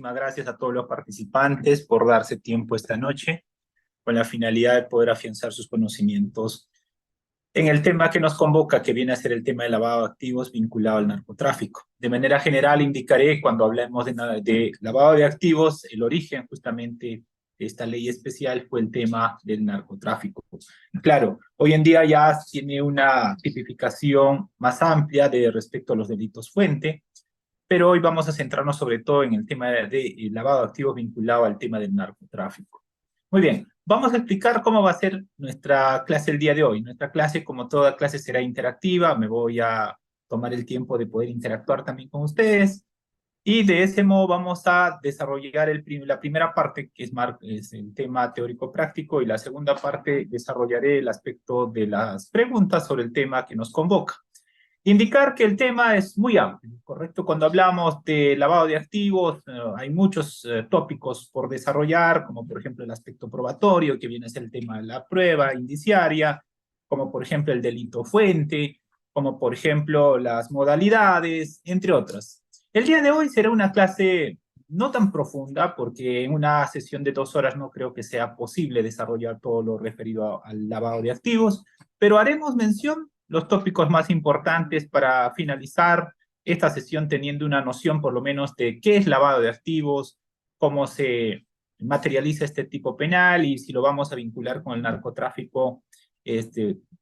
muchísimas gracias a todos los participantes por darse tiempo esta noche con la finalidad de poder afianzar sus conocimientos en el tema que nos convoca, que viene a ser el tema de lavado de activos vinculado al narcotráfico. De manera general indicaré, cuando hablemos de lavado de activos, el origen justamente de esta ley especial fue el tema del narcotráfico. Claro, hoy en día ya tiene una tipificación más amplia de respecto a los delitos fuente, pero hoy vamos a centrarnos sobre todo en el tema de lavado de activos vinculado al tema del narcotráfico. Muy bien, vamos a explicar cómo va a ser nuestra clase el día de hoy. Nuestra clase, como toda clase, será interactiva. Me voy a tomar el tiempo de poder interactuar también con ustedes. Y de ese modo vamos a desarrollar la primera parte, que es el tema teórico-práctico, y la segunda parte desarrollaré el aspecto de las preguntas sobre el tema que nos convoca. Indicar que el tema es muy amplio, ¿correcto? Cuando hablamos de lavado de activos, hay muchos tópicos por desarrollar, como por ejemplo el aspecto probatorio, que viene a ser el tema de la prueba indiciaria, como por ejemplo el delito fuente, como por ejemplo las modalidades, entre otras. El día de hoy será una clase no tan profunda, porque en una sesión de 2 horas no creo que sea posible desarrollar todo lo referido al lavado de activos, pero haremos mención los tópicos más importantes para finalizar esta sesión teniendo una noción por lo menos de qué es lavado de activos, cómo se materializa este tipo penal y si lo vamos a vincular con el narcotráfico,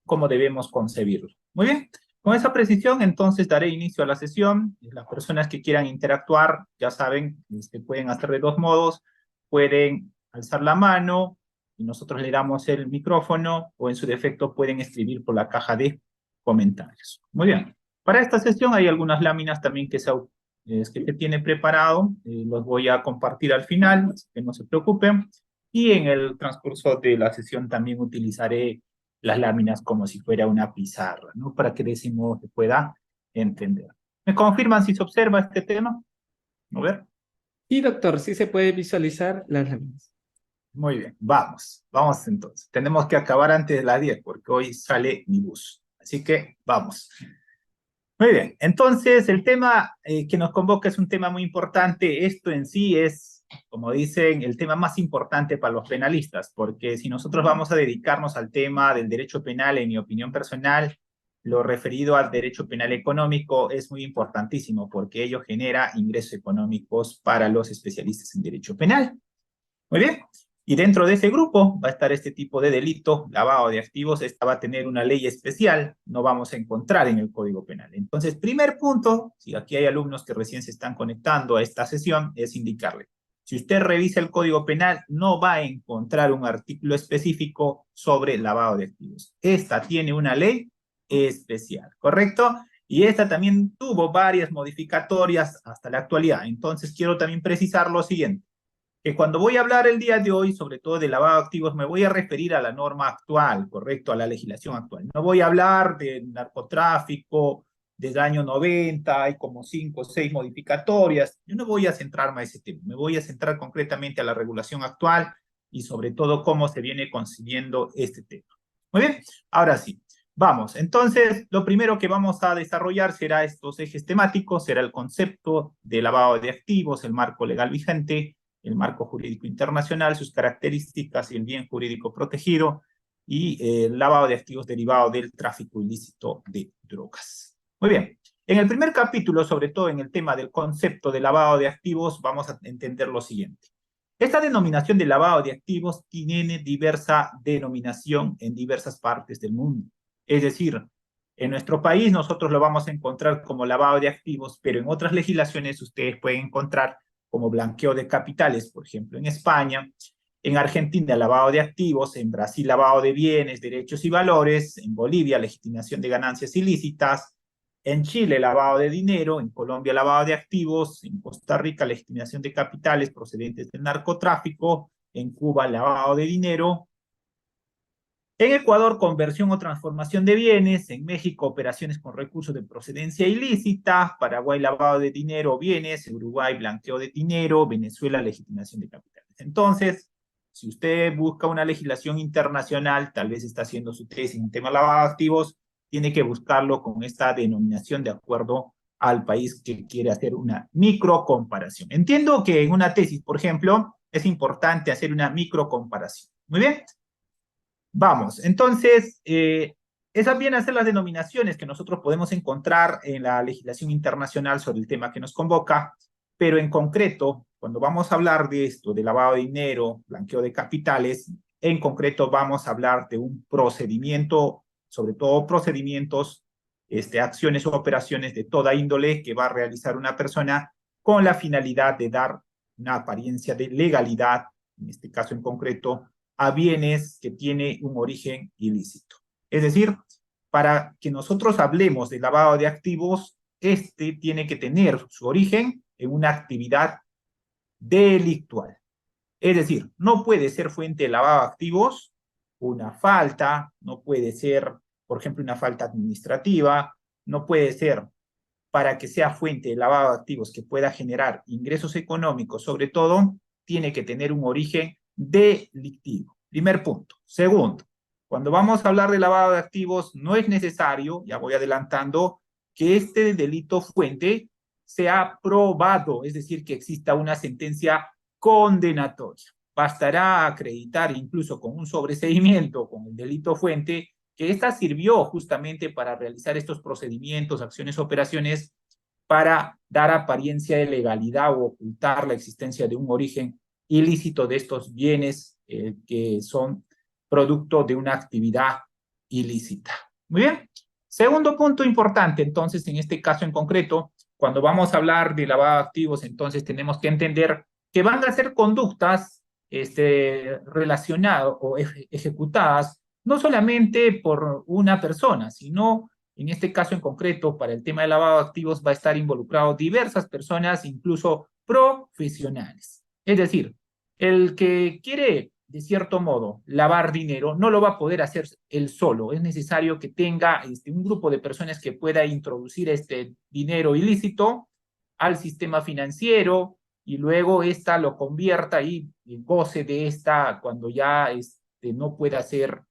cómo debemos concebirlo. Muy bien, con esa precisión entonces daré inicio a la sesión. Las personas que quieran interactuar, ya saben, pueden hacer de 2 modos, pueden alzar la mano y nosotros le damos el micrófono, o en su defecto pueden escribir por la caja de comentarios. Muy bien. Para esta sesión hay algunas láminas también que se tiene preparado. Los voy a compartir al final, así que no se preocupen. Y en el transcurso de la sesión también utilizaré las láminas como si fuera una pizarra, ¿no? Para que de ese modo se pueda entender. ¿Me confirman si se observa este tema? A ver. Y doctor, sí se puede visualizar las láminas. Muy bien, vamos entonces. Tenemos que acabar antes de las 10 porque hoy sale mi bus. Así que vamos. Muy bien, entonces el tema que nos convoca es un tema muy importante. Esto en sí es, como dicen, el tema más importante para los penalistas, porque si nosotros vamos a dedicarnos al tema del derecho penal, en mi opinión personal, lo referido al derecho penal económico es muy importantísimo, porque ello genera ingresos económicos para los especialistas en derecho penal. Muy bien. Y dentro de ese grupo va a estar este tipo de delito, lavado de activos. Esta va a tener una ley especial, no vamos a encontrar en el Código Penal. Entonces, primer punto, si aquí hay alumnos que recién se están conectando a esta sesión, es indicarle, si usted revisa el Código Penal, no va a encontrar un artículo específico sobre lavado de activos. Esta tiene una ley especial, ¿correcto? Y esta también tuvo varias modificatorias hasta la actualidad. Entonces, quiero también precisar lo siguiente, que cuando voy a hablar el día de hoy, sobre todo de lavado de activos, me voy a referir a la norma actual, correcto, a la legislación actual. No voy a hablar de narcotráfico desde el año 90, hay como 5 o 6 modificatorias. Yo no voy a centrarme a ese tema, me voy a centrar concretamente a la regulación actual y sobre todo cómo se viene concibiendo este tema. Muy bien, ahora sí. Vamos, entonces lo primero que vamos a desarrollar será estos ejes temáticos, será el concepto de lavado de activos, el marco legal vigente, el marco jurídico internacional, sus características y el bien jurídico protegido, y el lavado de activos derivado del tráfico ilícito de drogas. Muy bien. En el primer capítulo, sobre todo en el tema del concepto de lavado de activos, vamos a entender lo siguiente. Esta denominación de lavado de activos tiene diversa denominación en diversas partes del mundo. Es decir, en nuestro país nosotros lo vamos a encontrar como lavado de activos, pero en otras legislaciones ustedes pueden encontrar como blanqueo de capitales, por ejemplo, en España, en Argentina lavado de activos, en Brasil lavado de bienes, derechos y valores, en Bolivia legitimación de ganancias ilícitas, en Chile lavado de dinero, en Colombia lavado de activos, en Costa Rica legitimación de capitales procedentes del narcotráfico, en Cuba lavado de dinero, en Ecuador, conversión o transformación de bienes. En México, operaciones con recursos de procedencia ilícita. Paraguay, lavado de dinero o bienes. Uruguay, blanqueo de dinero. Venezuela, legitimación de capitales. Entonces, si usted busca una legislación internacional, tal vez está haciendo su tesis en tema de lavado de activos, tiene que buscarlo con esta denominación de acuerdo al país que quiere hacer una microcomparación. Entiendo que en una tesis, por ejemplo, es importante hacer una microcomparación. Muy bien. Vamos, entonces, esas vienen a ser las denominaciones que nosotros podemos encontrar en la legislación internacional sobre el tema que nos convoca, pero en concreto, cuando vamos a hablar de esto, de lavado de dinero, blanqueo de capitales, en concreto vamos a hablar de un procedimiento, sobre todo procedimientos, acciones o operaciones de toda índole que va a realizar una persona con la finalidad de dar una apariencia de legalidad, en este caso en concreto, a bienes que tiene un origen ilícito. Es decir, para que nosotros hablemos de lavado de activos, este tiene que tener su origen en una actividad delictual. Es decir, no puede ser fuente de lavado de activos una falta, no puede ser, por ejemplo, una falta administrativa, no puede ser para que sea fuente de lavado de activos que pueda generar ingresos económicos, sobre todo, tiene que tener un origen delictivo. Primer punto. Segundo, cuando vamos a hablar de lavado de activos, no es necesario, ya voy adelantando, que este delito fuente sea probado, es decir, que exista una sentencia condenatoria. Bastará acreditar incluso con un sobreseimiento con el delito fuente que ésta sirvió justamente para realizar estos procedimientos, acciones, operaciones, para dar apariencia de legalidad o ocultar la existencia de un origen ilícito de estos bienes que son producto de una actividad ilícita. Muy bien. Segundo punto importante, entonces, en este caso en concreto, cuando vamos a hablar de lavado de activos, entonces tenemos que entender que van a ser conductas relacionadas o ejecutadas no solamente por una persona, sino en este caso en concreto, para el tema de lavado de activos, va a estar involucrado diversas personas, incluso profesionales. Es decir, el que quiere, de cierto modo, lavar dinero, no lo va a poder hacer él solo. Es necesario que tenga un grupo de personas que pueda introducir este dinero ilícito al sistema financiero y luego ésta lo convierta y goce de esta cuando ya no pueda ser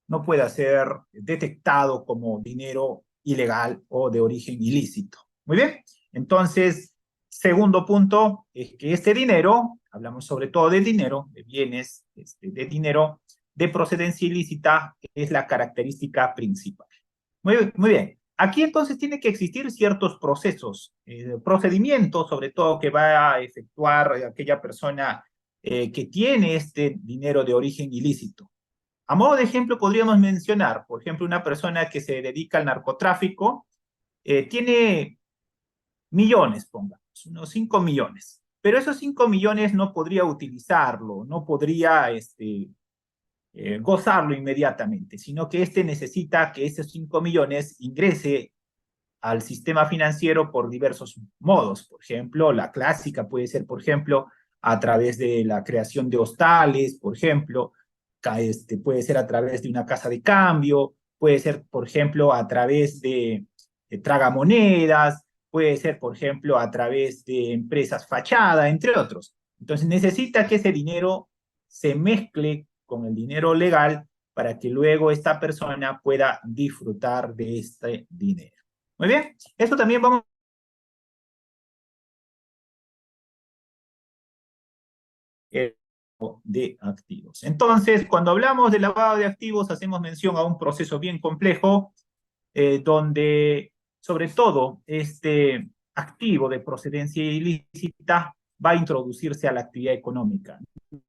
no pueda ser detectado como dinero ilegal o de origen ilícito. Muy bien, entonces, segundo punto es que este dinero, hablamos sobre todo de dinero, de bienes, de dinero de procedencia ilícita, es la característica principal. Muy bien. Aquí entonces tiene que existir ciertos procesos, procedimientos, sobre todo que va a efectuar aquella persona que tiene este dinero de origen ilícito. A modo de ejemplo, podríamos mencionar, por ejemplo, una persona que se dedica al narcotráfico, tiene millones, pongamos, unos 5 millones, pero esos 5 millones no podría utilizarlo, no podría gozarlo inmediatamente, sino que necesita que esos 5 millones ingrese al sistema financiero por diversos modos. Por ejemplo, la clásica puede ser, por ejemplo, a través de la creación de hostales, por ejemplo, puede ser a través de una casa de cambio, puede ser, por ejemplo, a través de tragamonedas, puede ser, por ejemplo, a través de empresas fachada, entre otros. Entonces necesita que ese dinero se mezcle con el dinero legal para que luego esta persona pueda disfrutar de este dinero. Muy bien, esto también vamos de activos. Entonces, cuando hablamos de lavado de activos, hacemos mención a un proceso bien complejo, donde sobre todo este activo de procedencia ilícita va a introducirse a la actividad económica,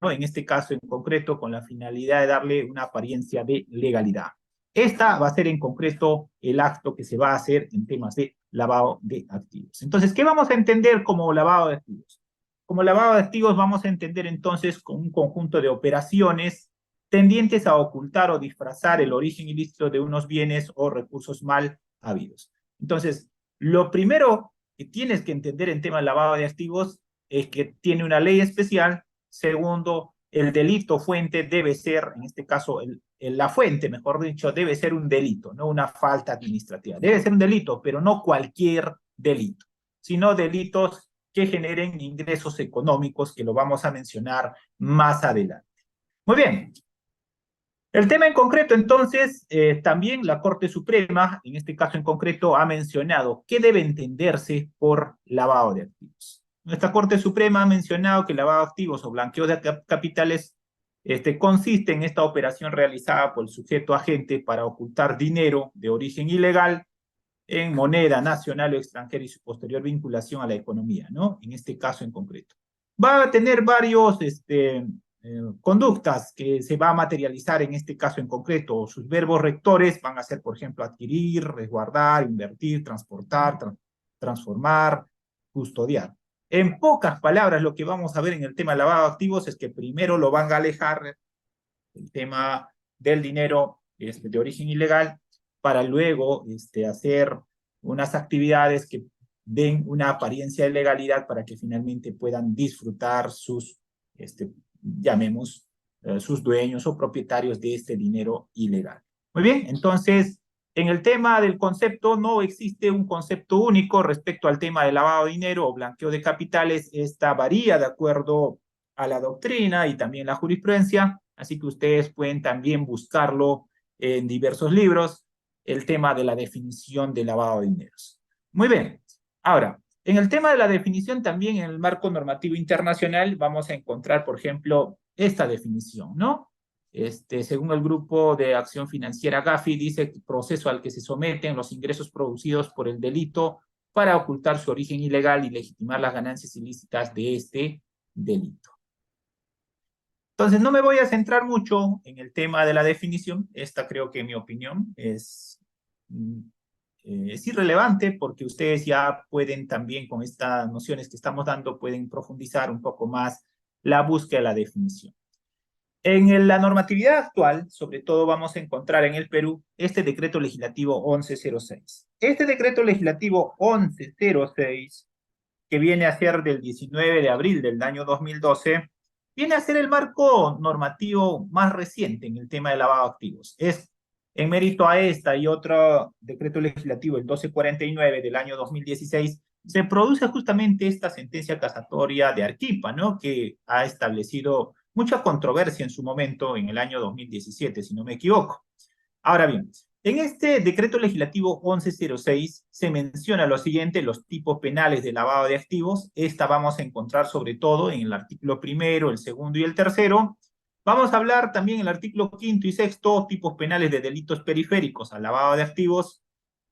¿no? En este caso en concreto con la finalidad de darle una apariencia de legalidad. Esta va a ser en concreto el acto que se va a hacer en temas de lavado de activos. Entonces, ¿qué vamos a entender como lavado de activos? Como lavado de activos vamos a entender entonces con un conjunto de operaciones tendientes a ocultar o disfrazar el origen ilícito de unos bienes o recursos mal habidos. Entonces, lo primero que tienes que entender en tema de lavado de activos es que tiene una ley especial. Segundo, el delito fuente debe ser, en este caso, la fuente, mejor dicho, debe ser un delito, no una falta administrativa. Debe ser un delito, pero no cualquier delito, sino delitos que generen ingresos económicos, que lo vamos a mencionar más adelante. Muy bien. El tema en concreto, entonces, también la Corte Suprema, en este caso en concreto, ha mencionado qué debe entenderse por lavado de activos. Nuestra Corte Suprema ha mencionado que lavado de activos o blanqueo de capitales consiste en esta operación realizada por el sujeto agente para ocultar dinero de origen ilegal en moneda nacional o extranjera y su posterior vinculación a la economía, ¿no? En este caso en concreto. Va a tener varios conductas que se va a materializar en este caso en concreto. Sus verbos rectores van a ser, por ejemplo, adquirir, resguardar, invertir, transportar, transformar, custodiar. En pocas palabras, lo que vamos a ver en el tema de lavado de activos es que primero lo van a alejar el tema del dinero de origen ilegal para luego hacer unas actividades que den una apariencia de legalidad para que finalmente puedan disfrutar sus, llamemos, sus dueños o propietarios de este dinero ilegal. Muy bien, entonces, en el tema del concepto, no existe un concepto único respecto al tema de lavado de dinero o blanqueo de capitales. Esta varía de acuerdo a la doctrina y también la jurisprudencia, así que ustedes pueden también buscarlo en diversos libros, el tema de la definición de lavado de dineros. Muy bien, ahora, en el tema de la definición también en el marco normativo internacional vamos a encontrar, por ejemplo, esta definición, ¿no? Según el Grupo de Acción Financiera Gafi, dice que proceso al que se someten los ingresos producidos por el delito para ocultar su origen ilegal y legitimar las ganancias ilícitas de este delito. Entonces, no me voy a centrar mucho en el tema de la definición. Esta creo que en mi opinión es irrelevante porque ustedes ya pueden también con estas nociones que estamos dando, pueden profundizar un poco más la búsqueda de la definición. En la normatividad actual, sobre todo vamos a encontrar en el Perú este decreto legislativo 1106. Este decreto legislativo 1106, que viene a ser del 19 de abril del año 2012, viene a ser el marco normativo más reciente en el tema de lavado de activos. Es en mérito a esta y otro decreto legislativo, el 1249 del año 2016, se produce justamente esta sentencia casatoria de Arequipa, ¿no? Que ha establecido mucha controversia en su momento, en el año 2017, si no me equivoco. Ahora bien, en este decreto legislativo 1106 se menciona lo siguiente, los tipos penales de lavado de activos. Esta vamos a encontrar sobre todo en el artículo primero, el segundo y el tercero. Vamos a hablar también en el artículo quinto y sexto, tipos penales de delitos periféricos al lavado de activos.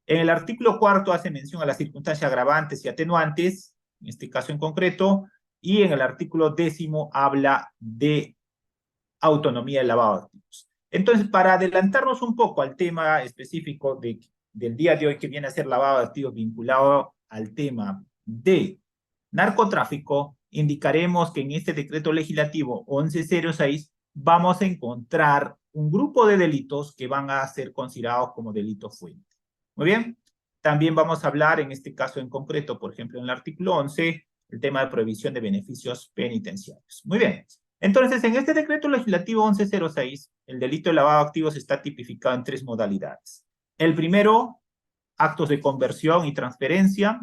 En el artículo cuarto hace mención a las circunstancias agravantes y atenuantes, en este caso en concreto, y en el artículo décimo habla de autonomía del lavado de activos. Entonces, para adelantarnos un poco al tema específico del día de hoy, que viene a ser lavado de activos vinculado al tema de narcotráfico, indicaremos que en este decreto legislativo 1106 vamos a encontrar un grupo de delitos que van a ser considerados como delitos fuente. Muy bien. También vamos a hablar, en este caso en concreto, por ejemplo, en el artículo 11, el tema de prohibición de beneficios penitenciarios. Muy bien. Entonces, en este decreto legislativo 1106, el delito de lavado de activos está tipificado en tres modalidades. El primero, actos de conversión y transferencia.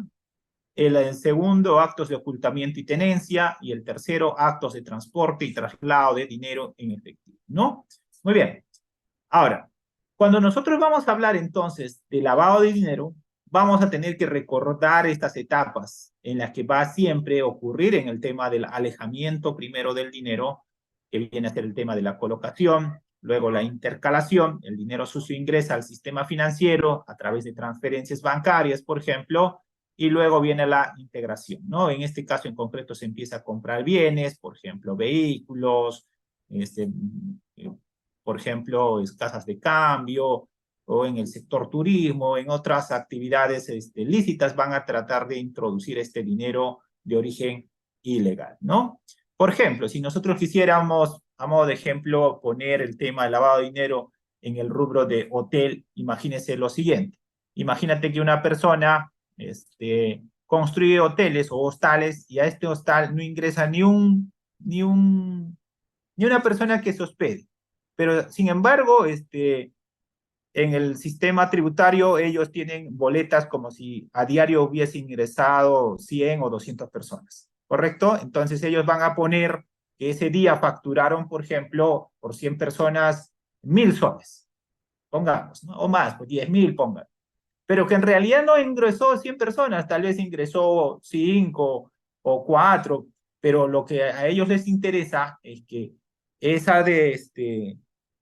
El segundo, actos de ocultamiento y tenencia. Y el tercero, actos de transporte y traslado de dinero en efectivo, ¿no? Muy bien. Ahora, cuando nosotros vamos a hablar entonces de lavado de dinero, vamos a tener que recordar estas etapas en las que va siempre a ocurrir en el tema del alejamiento primero del dinero, que viene a ser el tema de la colocación, luego la intercalación, el dinero sucio ingresa al sistema financiero a través de transferencias bancarias, por ejemplo, y luego viene la integración, ¿no? En este caso en concreto se empieza a comprar bienes, por ejemplo, vehículos, por ejemplo, casas de cambio, o en el sector turismo, en otras actividades lícitas, van a tratar de introducir este dinero de origen ilegal, ¿no? Por ejemplo, si nosotros quisiéramos, a modo de ejemplo, poner el tema del lavado de dinero en el rubro de hotel, imagínese lo siguiente. Imagínate que una persona construye hoteles o hostales y a este hostal no ingresa ni una persona que se hospede. Pero, sin embargo, en el sistema tributario ellos tienen boletas como si a diario hubiese ingresado 100 o 200 personas, ¿correcto? Entonces ellos van a poner que ese día facturaron, por ejemplo, por 100 personas 1.000 soles, pongamos, ¿no? O más, pues 10.000 pongan. Pero que en realidad no ingresó 100 personas, tal vez ingresó 5 o 4, pero lo que a ellos les interesa es que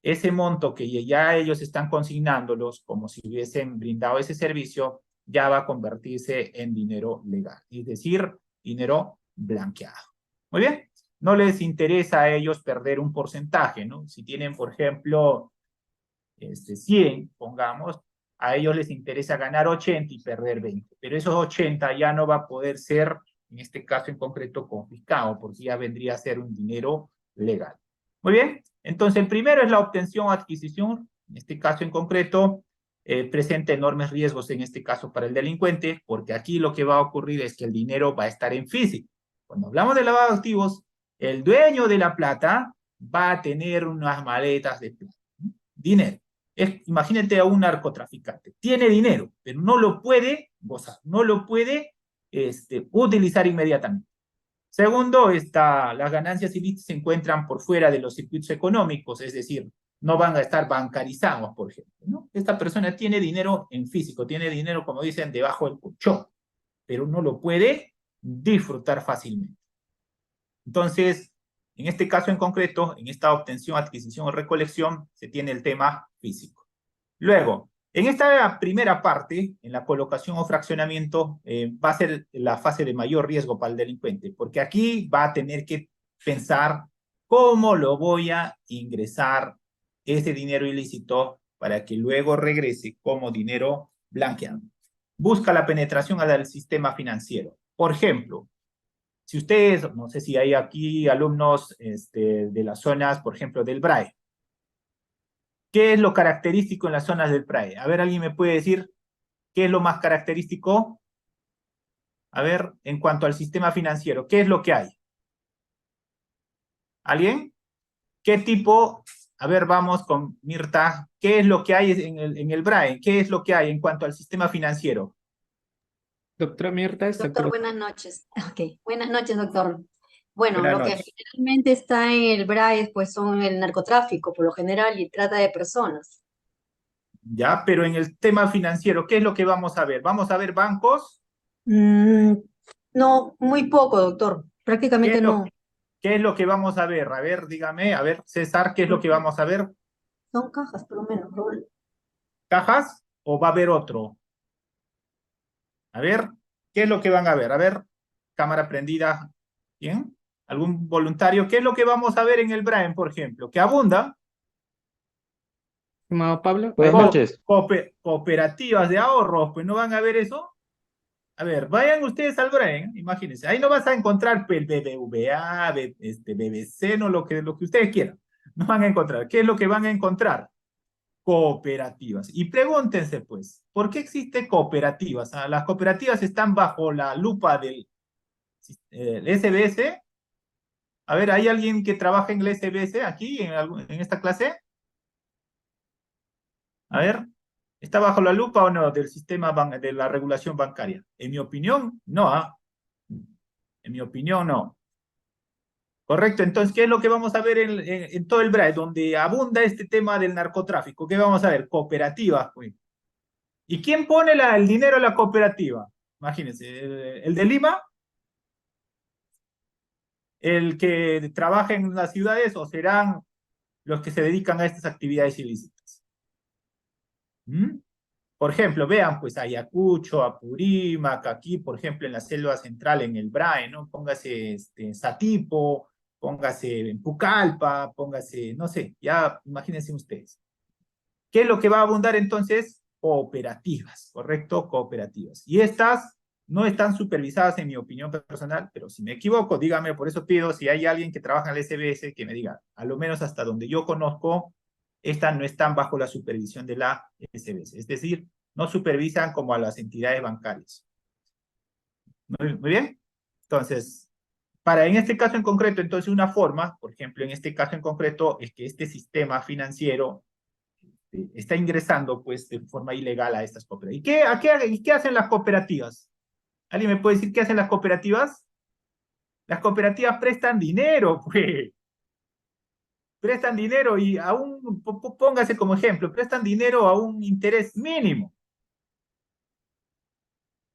ese monto que ya ellos están consignándolos, como si hubiesen brindado ese servicio, ya va a convertirse en dinero legal, es decir, dinero blanqueado. Muy bien, no les interesa a ellos perder un porcentaje, ¿no? Si tienen, por ejemplo, 100, pongamos, a ellos les interesa ganar 80 y perder 20, pero esos 80 ya no va a poder ser, en este caso en concreto, confiscado, porque ya vendría a ser un dinero legal. Muy bien, entonces el primero es la obtención o adquisición, en este caso en concreto, presenta enormes riesgos en este caso para el delincuente, porque aquí lo que va a ocurrir es que el dinero va a estar en físico. Cuando hablamos de lavado de activos, el dueño de la plata va a tener unas maletas de plata, dinero. Imagínate a un narcotraficante, tiene dinero, pero no lo puede gozar, no lo puede utilizar inmediatamente. Segundo, las ganancias ilícitas se encuentran por fuera de los circuitos económicos, es decir, no van a estar bancarizados, por ejemplo, ¿no? Esta persona tiene dinero en físico, tiene dinero, como dicen, debajo del colchón, pero no lo puede disfrutar fácilmente. Entonces, en este caso en concreto, en esta obtención, adquisición o recolección, se tiene el tema físico. Luego, en esta primera parte, en la colocación o fraccionamiento, va a ser la fase de mayor riesgo para el delincuente, porque aquí va a tener que pensar cómo lo voy a ingresar ese dinero ilícito para que luego regrese como dinero blanqueado. Busca la penetración al sistema financiero. Por ejemplo, si ustedes, no sé si hay aquí alumnos de las zonas, por ejemplo, del BRAE. ¿Qué es lo característico en las zonas del BRAE? A ver, ¿alguien me puede decir qué es lo más característico? A ver, en cuanto al sistema financiero, ¿qué es lo que hay? ¿Alguien? ¿Qué tipo? A ver, vamos con Mirta. ¿Qué es lo que hay en el BRAE? ¿Qué es lo que hay en cuanto al sistema financiero? Doctora Mirta, ¿está Doctor, correcto? buenas noches. Ok, buenas noches, doctor. Bueno, Buenas lo que noches. generalmente está en el BRAE, pues son el narcotráfico, por lo general, y trata de personas. Ya, pero en el tema financiero, ¿qué es lo que vamos a ver? ¿Vamos a ver bancos? Mm, no, muy poco, doctor. ¿Qué Prácticamente es lo, no. qué es lo que vamos a ver? A ver, dígame, a ver, César, ¿qué es lo que vamos a ver? Son cajas, por lo menos, Raúl. ¿Cajas o va a haber otro? A ver, ¿qué es lo que van a ver? A ver, cámara prendida. ¿Bien? ¿Algún voluntario? ¿Qué es lo que vamos a ver en el Brain, por ejemplo? Que abunda. Estimado Pablo, Buenas noches. Cooperativas de ahorros, pues no van a ver eso. A ver, vayan ustedes al Brain, imagínense. Ahí no vas a encontrar el BBVA, BBC, no lo que ustedes quieran. No van a encontrar. ¿Qué es lo que van a encontrar? Cooperativas. Y pregúntense, pues, ¿por qué existen cooperativas? Ah, las cooperativas están bajo la lupa del SBS. A ver, ¿hay alguien que trabaja en el SBS aquí, en esta clase? A ver, ¿está bajo la lupa o no del sistema de la regulación bancaria? En mi opinión, no. En mi opinión, no. Correcto, entonces, ¿qué es lo que vamos a ver en todo el BRAE? Donde abunda este tema del narcotráfico. ¿Qué vamos a ver? Cooperativas, pues. ¿Y quién pone el dinero a la cooperativa? Imagínense, el de Lima, el que trabaja en las ciudades, o serán los que se dedican a estas actividades ilícitas. ¿Mm? Por ejemplo, vean pues a Ayacucho, a Purímac, aquí, por ejemplo, en la selva central, en el BRAE, ¿no? Póngase Satipo, póngase en Pucallpa, póngase, no sé, ya imagínense ustedes. ¿Qué es lo que va a abundar entonces? Cooperativas, ¿correcto? Cooperativas. Y estas no están supervisadas en mi opinión personal, pero si me equivoco, dígame, por eso pido, si hay alguien que trabaja en el SBS, que me diga, a lo menos hasta donde yo conozco, estas no están bajo la supervisión de la SBS. Es decir, no supervisan como a las entidades bancarias. Muy bien. Entonces, en este caso en concreto, entonces una forma, por ejemplo, en este caso en concreto, es que este sistema financiero está ingresando pues de forma ilegal a estas cooperativas. ¿Y qué hacen las cooperativas? ¿Alguien me puede decir qué hacen las cooperativas? Las cooperativas prestan dinero, pues. prestan dinero y aún, póngase como ejemplo, prestan dinero a un interés mínimo.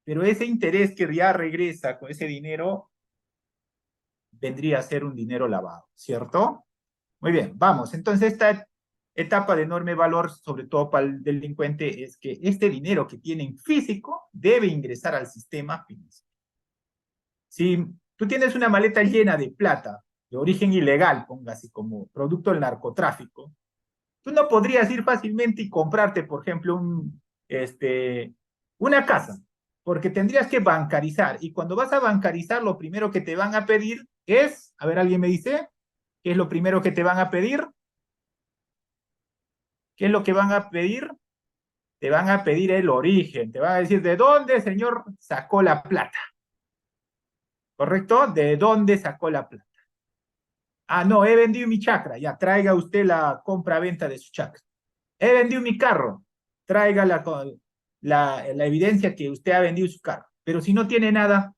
Pero ese interés que ya regresa con ese dinero vendría a ser un dinero lavado, ¿cierto? Muy bien, vamos. Entonces, esta etapa de enorme valor, sobre todo para el delincuente, es que este dinero que tienen físico debe ingresar al sistema financiero. Si tú tienes una maleta llena de plata, de origen ilegal, póngase como producto del narcotráfico, tú no podrías ir fácilmente y comprarte, por ejemplo, una casa, porque tendrías que bancarizar. Y cuando vas a bancarizar, lo primero que te van a pedir es, a ver, ¿alguien me dice? ¿Qué es lo primero que te van a pedir? ¿Qué es lo que van a pedir? Te van a pedir el origen. Te van a decir, ¿de dónde, señor, sacó la plata? ¿Correcto? ¿De dónde sacó la plata? Ah, no, he vendido mi chacra. Ya, traiga usted la compra-venta de su chacra. He vendido mi carro. Traiga la evidencia que usted ha vendido su carro. Pero si no tiene nada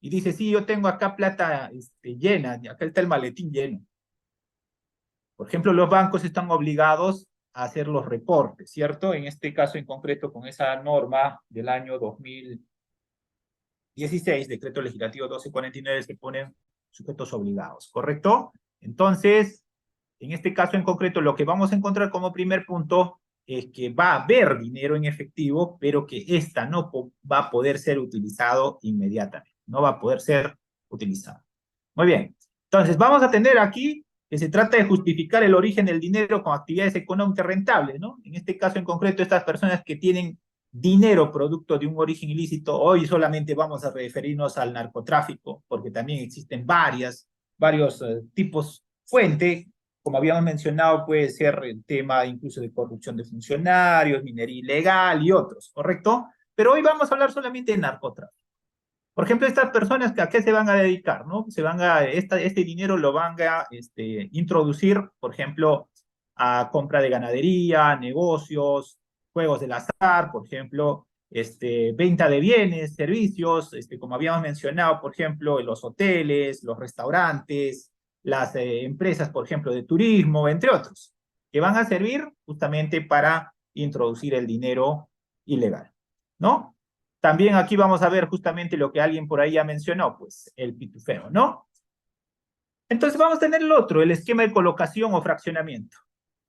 y dice, sí, yo tengo acá plata llena, acá está el maletín lleno. Por ejemplo, los bancos están obligados a hacer los reportes, ¿cierto? En este caso en concreto, con esa norma del año 2016, decreto legislativo 1249, se ponen sujetos obligados, ¿correcto? Entonces, en este caso en concreto, lo que vamos a encontrar como primer punto es que va a haber dinero en efectivo, pero que esta no va a poder ser utilizado inmediatamente, no va a poder ser utilizado. Muy bien, entonces vamos a tener aquí que se trata de justificar el origen del dinero con actividades económicas rentables, ¿no? En este caso en concreto, estas personas que tienen dinero producto de un origen ilícito, hoy solamente vamos a referirnos al narcotráfico, porque también existen varios tipos fuente, como habíamos mencionado, puede ser el tema incluso de corrupción de funcionarios, minería ilegal y otros, ¿correcto? Pero hoy vamos a hablar solamente de narcotráfico. Por ejemplo, estas personas que a qué se van a dedicar, ¿no? Este dinero lo van a introducir, por ejemplo, a compra de ganadería, negocios, juegos del azar, por ejemplo, venta de bienes, servicios, como habíamos mencionado, por ejemplo, en los hoteles, los restaurantes, las empresas, por ejemplo, de turismo, entre otros, que van a servir justamente para introducir el dinero ilegal, ¿no? También aquí vamos a ver justamente lo que alguien por ahí ya mencionó, pues el pitufeo, ¿no? Entonces vamos a tener el otro, el esquema de colocación o fraccionamiento.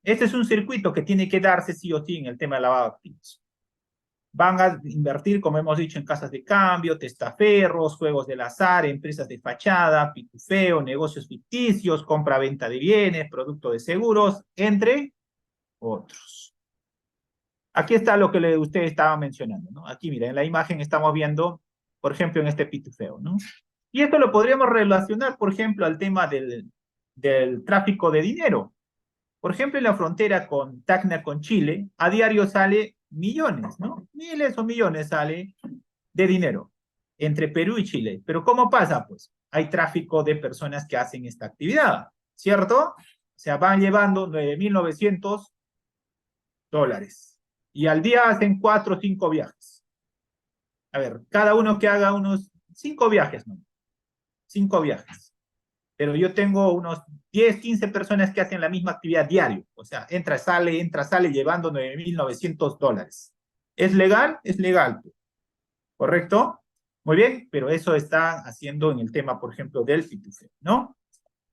Este es un circuito que tiene que darse sí o sí en el tema de lavado de activos. Van a invertir, como hemos dicho, en casas de cambio, testaferros, juegos del azar, empresas de fachada, pitufeo, negocios ficticios, compra-venta de bienes, producto de seguros, entre otros. Aquí está lo que usted estaba mencionando, ¿no? Aquí, mira, en la imagen estamos viendo, por ejemplo, en este pitufeo, ¿no? Y esto lo podríamos relacionar, por ejemplo, al tema del tráfico de dinero. Por ejemplo, en la frontera con Tacna, con Chile, a diario sale millones, ¿no? Miles o millones sale de dinero entre Perú y Chile. Pero ¿cómo pasa? Pues hay tráfico de personas que hacen esta actividad, ¿cierto? O sea, van llevando 9.900 dólares. Y al día hacen 4 o 5 viajes. A ver, cada uno que haga unos 5 viajes, ¿no? 5 viajes. Pero yo tengo unos 10, 15 personas que hacen la misma actividad diario. O sea, entra, sale, llevando 9.900 dólares. ¿Es legal? Es legal. ¿Correcto? Muy bien, pero eso está haciendo en el tema, por ejemplo, del pitufeo, ¿no?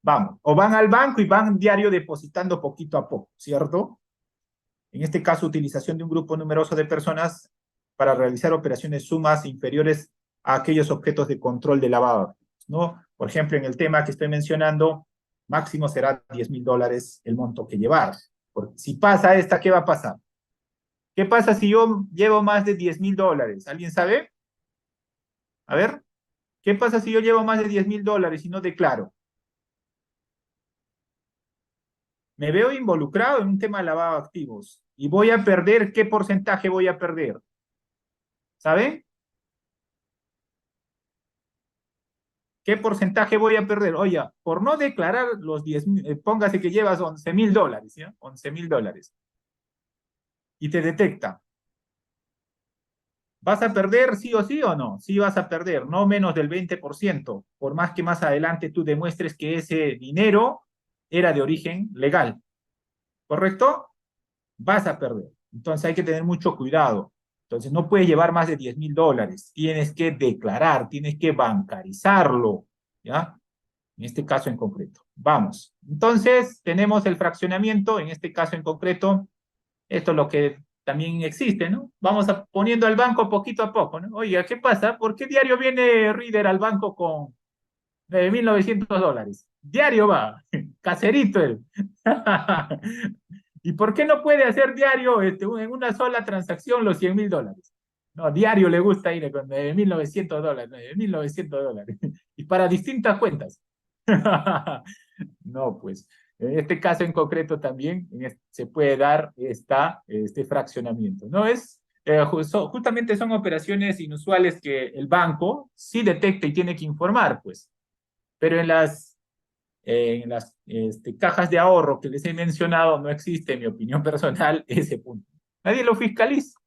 Vamos, o van al banco y van diario depositando poquito a poco, ¿cierto? En este caso, utilización de un grupo numeroso de personas para realizar operaciones sumas inferiores a aquellos objetos de control de lavado, ¿no? Por ejemplo, en el tema que estoy mencionando, máximo será 10.000 dólares el monto que llevar. Porque si pasa esta, ¿qué va a pasar? ¿Qué pasa si yo llevo más de 10.000 dólares? ¿Alguien sabe? A ver, ¿qué pasa si yo llevo más de 10.000 dólares y no declaro? Me veo involucrado en un tema de lavado de activos y voy a perder, ¿qué porcentaje voy a perder? ¿Saben? ¿Qué porcentaje voy a perder? Oye, por no declarar los 10.000, póngase que llevas 11.000 dólares, ¿ya? 11.000 dólares. Y te detecta. ¿Vas a perder sí o sí o no? Sí vas a perder, no menos del 20%, por más que más adelante tú demuestres que ese dinero era de origen legal, ¿correcto? Vas a perder. Entonces hay que tener mucho cuidado. Entonces no puedes llevar más de $10,000. Tienes que declarar, tienes que bancarizarlo, ¿ya? En este caso en concreto. Vamos. Entonces tenemos el fraccionamiento, en este caso en concreto, esto es lo que también existe, ¿no? Vamos poniendo al banco poquito a poco, ¿no? Oiga, ¿qué pasa? ¿Por qué diario viene Reader al banco con $9,900? Diario va, caserito él. ¿Y por qué no puede hacer diario en una sola transacción los $100,000? No, diario le gusta ir con $9,900, $9,900. Y para distintas cuentas. No, pues, en este caso en concreto también se puede dar este fraccionamiento. No es, justamente son operaciones inusuales que el banco sí detecta y tiene que informar, pues. Pero en las cajas de ahorro que les he mencionado, no existe, en mi opinión personal, ese punto. Nadie lo fiscaliza.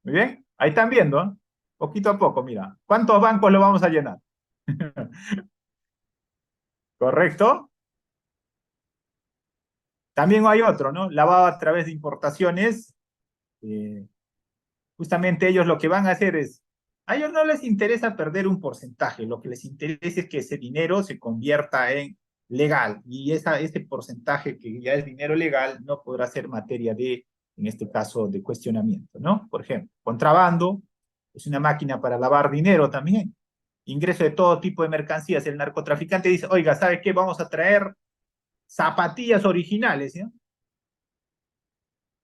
Muy bien, ahí están viendo, ¿eh? Poquito a poco, mira. ¿Cuántos bancos lo vamos a llenar? ¿Correcto? También hay otro, ¿no? Lavado a través de importaciones. eh, Justamente ellos lo que van a hacer es, a ellos no les interesa perder un porcentaje, lo que les interesa es que ese dinero se convierta en legal, y ese porcentaje que ya es dinero legal no podrá ser materia de, en este caso, de cuestionamiento, ¿no? Por ejemplo, contrabando es una máquina para lavar dinero también, ingreso de todo tipo de mercancías. El narcotraficante dice, oiga, ¿sabe qué? Vamos a traer zapatillas originales, ¿no?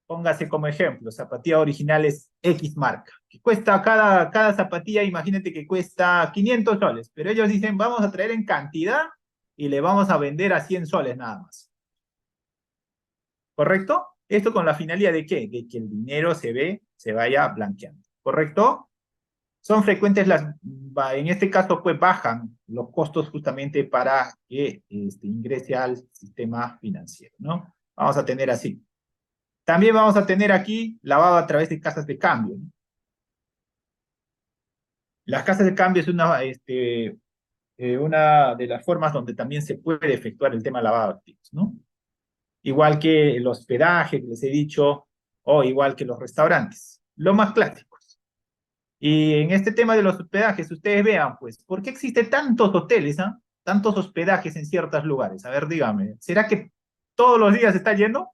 Póngase como ejemplo, zapatillas originales X marca, que cuesta cada zapatilla, imagínate que cuesta $500, pero ellos dicen, vamos a traer en cantidad y le vamos a vender a $100 nada más. ¿Correcto? Esto con la finalidad de ¿qué? De que el dinero se vaya blanqueando. ¿Correcto? Son frecuentes en este caso, pues bajan los costos justamente para que ingrese al sistema financiero, ¿no? Vamos a tener así. También vamos a tener aquí lavado a través de casas de cambio, ¿no? Las casas de cambio es una de las formas donde también se puede efectuar el tema lavado de activos, ¿no? Igual que el hospedaje, que les he dicho, o igual que los restaurantes, los más clásicos. Y en este tema de los hospedajes, ustedes vean, pues, ¿por qué existen tantos hoteles, ah? Tantos hospedajes en ciertos lugares? A ver, dígame, ¿será que todos los días está yendo?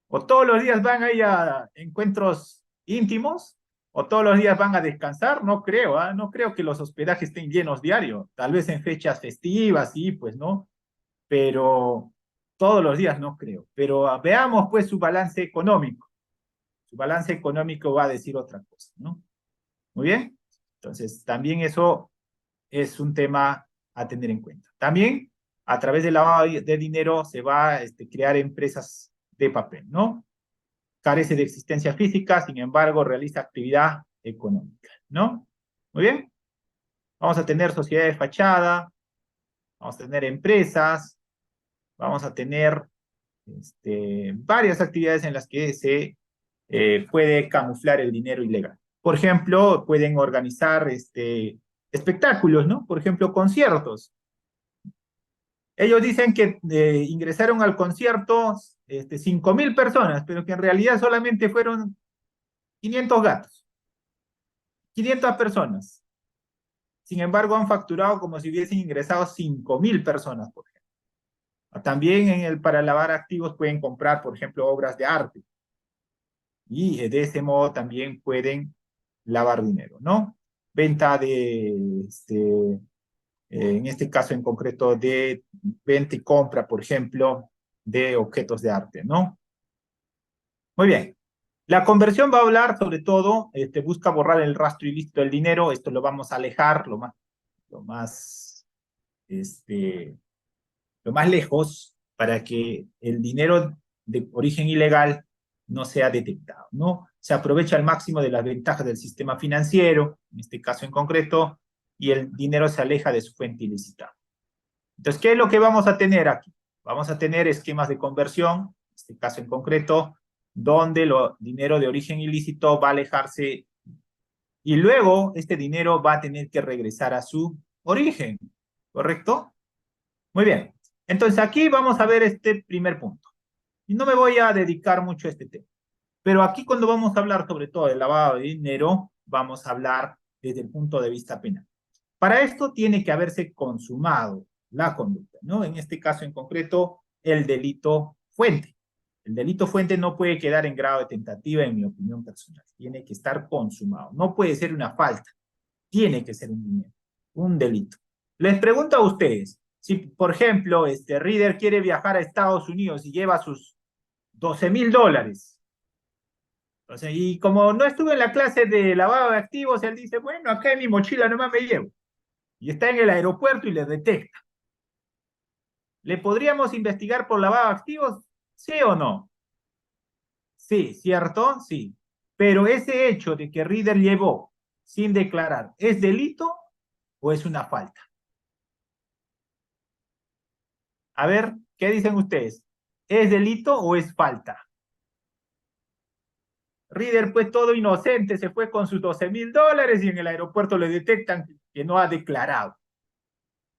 ¿O todos los días van ahí a encuentros íntimos? ¿O todos los días van a descansar? No creo, ¿ah? No creo que los hospedajes estén llenos diario. Tal vez en fechas festivas, sí, pues, ¿no? Pero todos los días no creo. Pero veamos, pues, su balance económico. Su balance económico va a decir otra cosa, ¿no? Muy bien. Entonces, también eso es un tema a tener en cuenta. También, a través del lavado de dinero, se va a crear empresas de papel, ¿no? Carece de existencia física, sin embargo, realiza actividad económica, ¿no? Muy bien. Vamos a tener sociedades de fachada, vamos a tener empresas, vamos a tener varias actividades en las que se puede camuflar el dinero ilegal. Por ejemplo, pueden organizar espectáculos, ¿no? Por ejemplo, conciertos. Ellos dicen que ingresaron al concierto 5,000 personas, pero que en realidad solamente fueron 500 gatos, 500 personas. Sin embargo, han facturado como si hubiesen ingresado 5,000 personas, por ejemplo. También para lavar activos pueden comprar, por ejemplo, obras de arte. Y de ese modo también pueden lavar dinero, ¿no? Venta en este caso en concreto, de venta y compra, por ejemplo, de objetos de arte, ¿no? Muy bien. La conversión va a hablar sobre todo, busca borrar el rastro ilícito del dinero. Esto lo vamos a alejar lo más lejos para que el dinero de origen ilegal no sea detectado, ¿no? Se aprovecha al máximo de las ventajas del sistema financiero, en este caso en concreto, y el dinero se aleja de su fuente ilícita. Entonces, ¿qué es lo que vamos a tener aquí? Vamos a tener esquemas de conversión, en este caso en concreto, donde el dinero de origen ilícito va a alejarse y luego este dinero va a tener que regresar a su origen. ¿correcto? Muy bien. Entonces aquí vamos a ver este primer punto. Y no me voy a dedicar mucho a este tema. Pero aquí cuando vamos a hablar sobre todo del lavado de dinero, vamos a hablar desde el punto de vista penal. Para esto tiene que haberse consumado la conducta, ¿no? En este caso en concreto, el delito fuente. El delito fuente no puede quedar en grado de tentativa, en mi opinión personal. Tiene que estar consumado. No puede ser una falta. Tiene que ser un delito. Les pregunto a ustedes, si por ejemplo, Reader quiere viajar a Estados Unidos y lleva sus $12,000, o sea, y como no estuve en la clase de lavado de activos, él dice, bueno, acá en mi mochila nomás me llevo. Y está en el aeropuerto y le detecta. ¿Le podríamos investigar por lavado de activos? ¿Sí o no? Sí, ¿cierto? Sí. Pero ese hecho de que Reader llevó sin declarar, ¿es delito o es una falta? A ver, ¿qué dicen ustedes? ¿Es delito o es falta? Reader, pues todo inocente, se fue con sus $12,000 y en el aeropuerto le detectan que no ha declarado.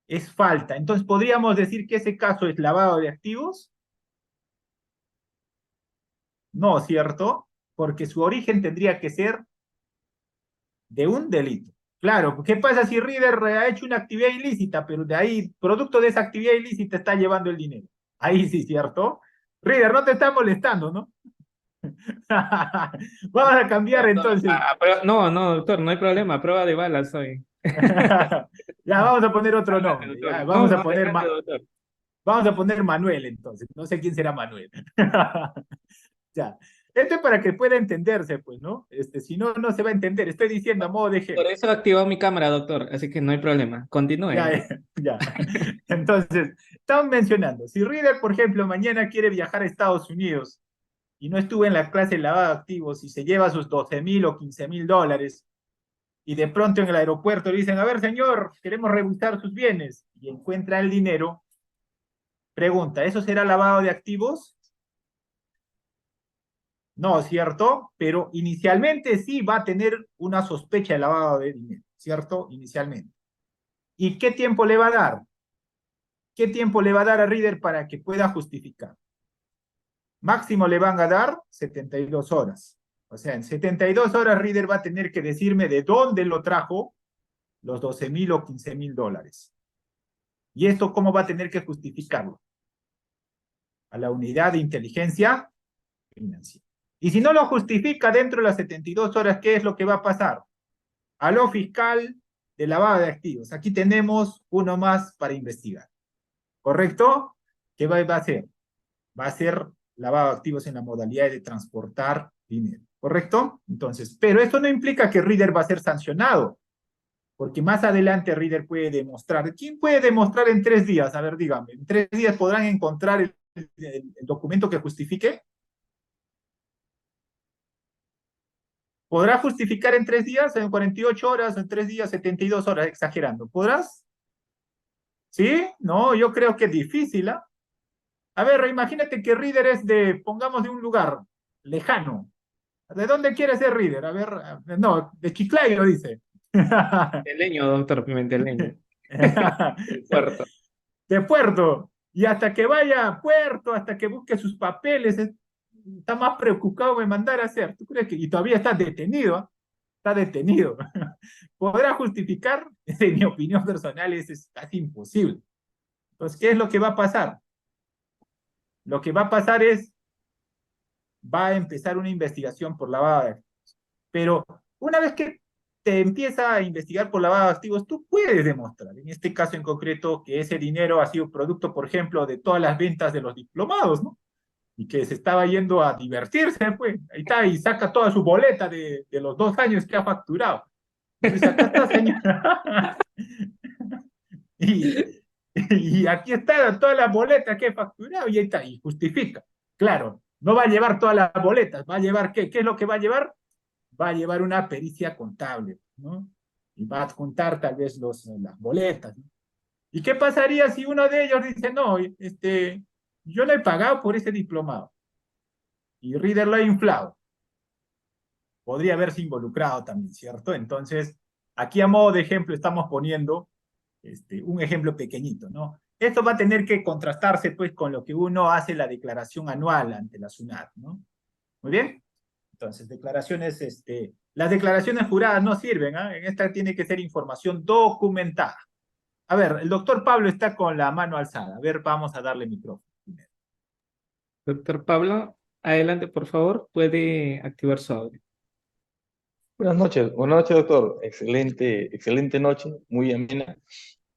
Es falta. Entonces, ¿podríamos decir que ese caso es lavado de activos? No, ¿cierto? Porque su origen tendría que ser de un delito. Claro, ¿qué pasa si Reader ha hecho una actividad ilícita, pero de ahí, producto de esa actividad ilícita, está llevando el dinero? Ahí sí, ¿cierto? Reader, no te está molestando, ¿no? Vamos a cambiar Doctor, entonces. no, no, doctor, no hay problema, a prueba de balas soy. Ya, vamos a poner otro Adelante, nombre. doctor. Ya, No, no, adelante, doctor. vamos a poner Manuel entonces. No sé quién será Manuel. Ya. Esto es para que pueda entenderse, pues, ¿no? Si no, no se va a entender. Estoy diciendo a modo de Por ejemplo. eso activó mi cámara, doctor, así que no hay problema. Ya, Continúe. ya. Entonces, estamos mencionando, si Reader, por ejemplo, mañana quiere viajar a Estados Unidos y no estuvo en la clase de lavado de activos y se lleva sus $12,000 o $15,000 y de pronto en el aeropuerto le dicen, a ver, señor, queremos revisar sus bienes y encuentra el dinero, pregunta, ¿eso será lavado de activos? No, ¿cierto? Pero inicialmente sí va a tener una sospecha de lavado de dinero, ¿cierto? Inicialmente. ¿Y qué tiempo le va a dar? ¿Qué tiempo le va a dar a Reader para que pueda justificar? Máximo le van a dar 72 horas. O sea, en 72 horas Reader va a tener que decirme de dónde lo trajo los $12,000 o $15,000. ¿Y esto cómo va a tener que justificarlo? A la unidad de inteligencia financiera. Y si no lo justifica dentro de las 72 horas, ¿qué es lo que va a pasar? A lo fiscal de lavado de activos. Aquí tenemos uno más para investigar. ¿Correcto? ¿Qué va a hacer? Va a ser lavado de activos en la modalidad de transportar dinero. ¿Correcto? Entonces, pero esto no implica que Reader va a ser sancionado, porque más adelante Reader puede demostrar. ¿Quién puede demostrar en 3 días? A ver, dígame, ¿en 3 días podrán encontrar el documento que justifique? ¿Podrá justificar en 3 días, en 48 horas, en 3 días, 72 horas, exagerando? ¿Podrás? ¿Sí? No, yo creo que es difícil, ¿ah? A ver, imagínate que Reader es pongamos, de un lugar lejano. ¿De dónde quiere ser Reader? A ver, no, de Chiclayo dice. El leño, doctor Pimentel. El puerto. De Puerto. Y hasta que vaya a Puerto, hasta que busque sus papeles, está más preocupado en mandar a hacer. ¿Tú crees que? Y todavía está detenido, ¿ah? Está detenido. ¿Podrá justificar? En mi opinión personal es casi imposible. Entonces, ¿qué es lo que va a pasar? Lo que va a pasar es, va a empezar una investigación por lavado de activos. Pero una vez que te empieza a investigar por lavado de activos, tú puedes demostrar, en este caso en concreto, que ese dinero ha sido producto, por ejemplo, de todas las ventas de los diplomados, ¿no? Y que se estaba yendo a divertirse, pues. Ahí está, y saca toda su boleta de los 2 años que ha facturado. Entonces, acá está, señor. y, y aquí está todas las boletas que he facturado, y ahí está, y justifica. Claro, no va a llevar todas las boletas, va a llevar, ¿qué es lo que va a llevar? Va a llevar una pericia contable, ¿no? Y va a adjuntar tal vez las boletas, ¿no? ¿Y qué pasaría si uno de ellos dice, no, yo no he pagado por ese diplomado? Y Reader lo ha inflado. Podría haberse involucrado también, ¿cierto? Entonces, aquí a modo de ejemplo estamos poniendo un ejemplo pequeñito, ¿no? Esto va a tener que contrastarse, pues, con lo que uno hace la declaración anual ante la SUNAT, ¿no? Muy bien. Entonces, las declaraciones juradas no sirven, ¿ah? En esta tiene que ser información documentada. A ver, el doctor Pablo está con la mano alzada. A ver, vamos a darle micrófono primero. Doctor Pablo, adelante, por favor, puede activar su audio. Buenas noches, doctor. Excelente noche, muy amena.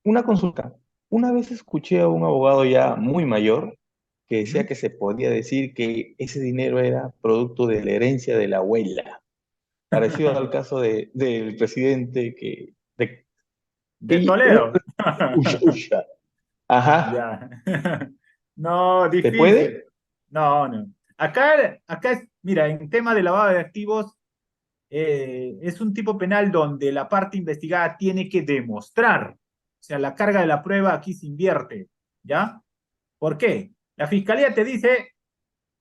Una consulta. Una vez escuché a un abogado ya muy mayor que decía que se podía decir que ese dinero era producto de la herencia de la abuela, parecido al caso del presidente De Toledo. Ushuaia. Ajá. Ya. No, ¿Se difícil. puede? No, no. Acá mira, en tema de lavado de activos, es un tipo penal donde la parte investigada tiene que demostrar. O sea, la carga de la prueba aquí se invierte. ¿Ya? ¿Por qué? La fiscalía te dice,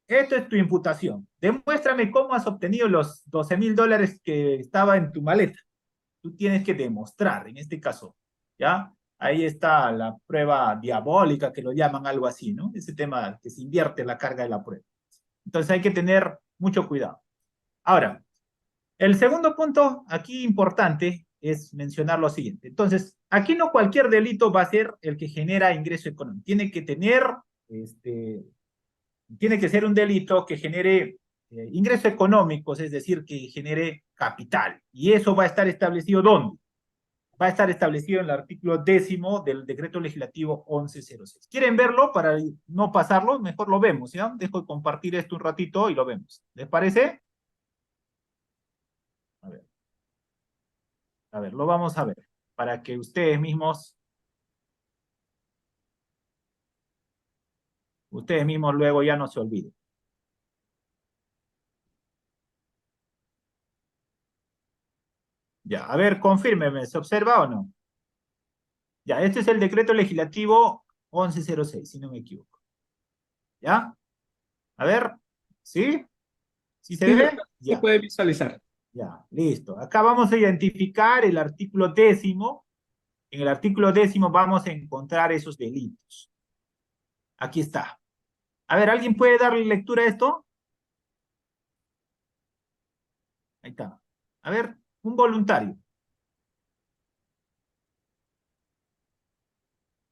esto es tu imputación. Demuéstrame cómo has obtenido los $12,000 que estaba en tu maleta. Tú tienes que demostrar, en este caso, ¿ya? Ahí está la prueba diabólica, que lo llaman algo así, ¿no? Ese tema que se invierte la carga de la prueba. Entonces hay que tener mucho cuidado. Ahora, el segundo punto aquí importante es mencionar lo siguiente. Entonces, aquí no cualquier delito va a ser el que genera ingreso económico. Tiene que ser un delito que genere ingresos económicos, es decir, que genere capital. Y eso va a estar establecido ¿dónde? Va a estar establecido en el artículo 10º del Decreto Legislativo 1106. ¿Quieren verlo para no pasarlo? Mejor lo vemos, ¿ya? Dejo de compartir esto un ratito y lo vemos. ¿Les parece? A ver, lo vamos a ver, para que ustedes mismos luego ya no se olviden. Ya, a ver, confírmeme, ¿se observa o no? Ya, este es el Decreto Legislativo 1106, si no me equivoco. ¿Ya? A ver, ¿sí? ¿Sí se Sí, ve? doctor, se Ya, puede visualizar. ya, listo. Acá vamos a identificar el artículo 10º. En el artículo 10º vamos a encontrar esos delitos. Aquí está. A ver, ¿alguien puede darle lectura a esto? Ahí está. A ver, un voluntario.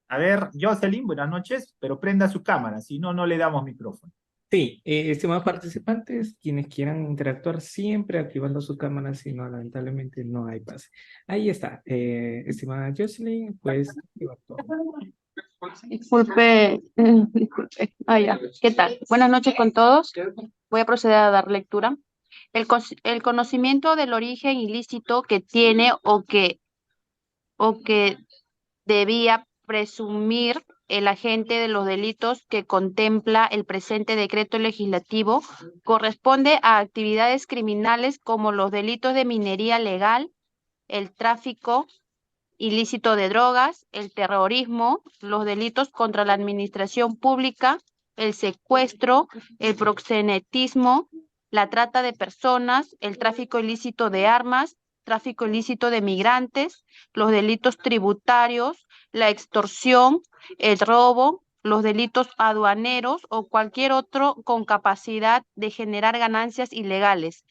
A ver, Jocelyn, buenas noches, pero prenda su cámara, si no, no le damos micrófono. Sí, estimados participantes, quienes quieran interactuar siempre activando su cámara, si no, lamentablemente no hay pase. Ahí está, estimada Jocelyn, pues activar todo. Disculpe, disculpe. Ah, ya. ¿Qué tal? Buenas noches con todos. Voy a proceder a dar lectura. El conocimiento del origen ilícito que tiene o que debía presumir el agente de los delitos que contempla el presente decreto legislativo corresponde a actividades criminales como los delitos de minería legal, el tráfico ilícito de drogas, el terrorismo, los delitos contra la administración pública, el secuestro, el proxenetismo, la trata de personas, el tráfico ilícito de armas, tráfico ilícito de migrantes, los delitos tributarios, la extorsión, el robo, los delitos aduaneros o cualquier otro con capacidad de generar ganancias ilegales,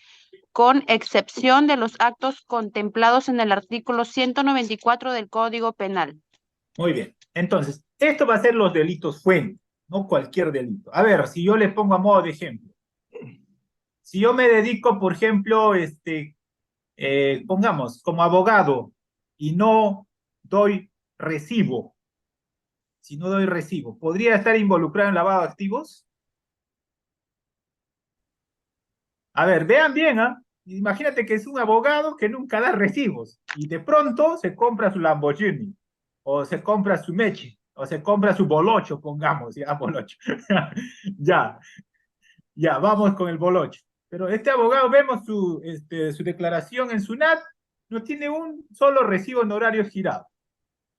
con excepción de los actos contemplados en el artículo 194 del Código Penal. Muy bien. Entonces, esto va a ser los delitos fuentes, no cualquier delito. A ver, si yo le pongo a modo de ejemplo. Si yo me dedico, por ejemplo, pongamos, como abogado y no doy recibo, si no doy recibo, ¿podría estar involucrado en lavado de activos? A ver, vean bien, ¿ah? Imagínate que es un abogado que nunca da recibos y de pronto se compra su Lamborghini, o se compra su Mechi, o se compra su Bolocho, pongamos, ya, Bolocho. Ya, ya, vamos con el Bolocho. Pero este abogado, vemos su declaración en SUNAT, no tiene un solo recibo honorario girado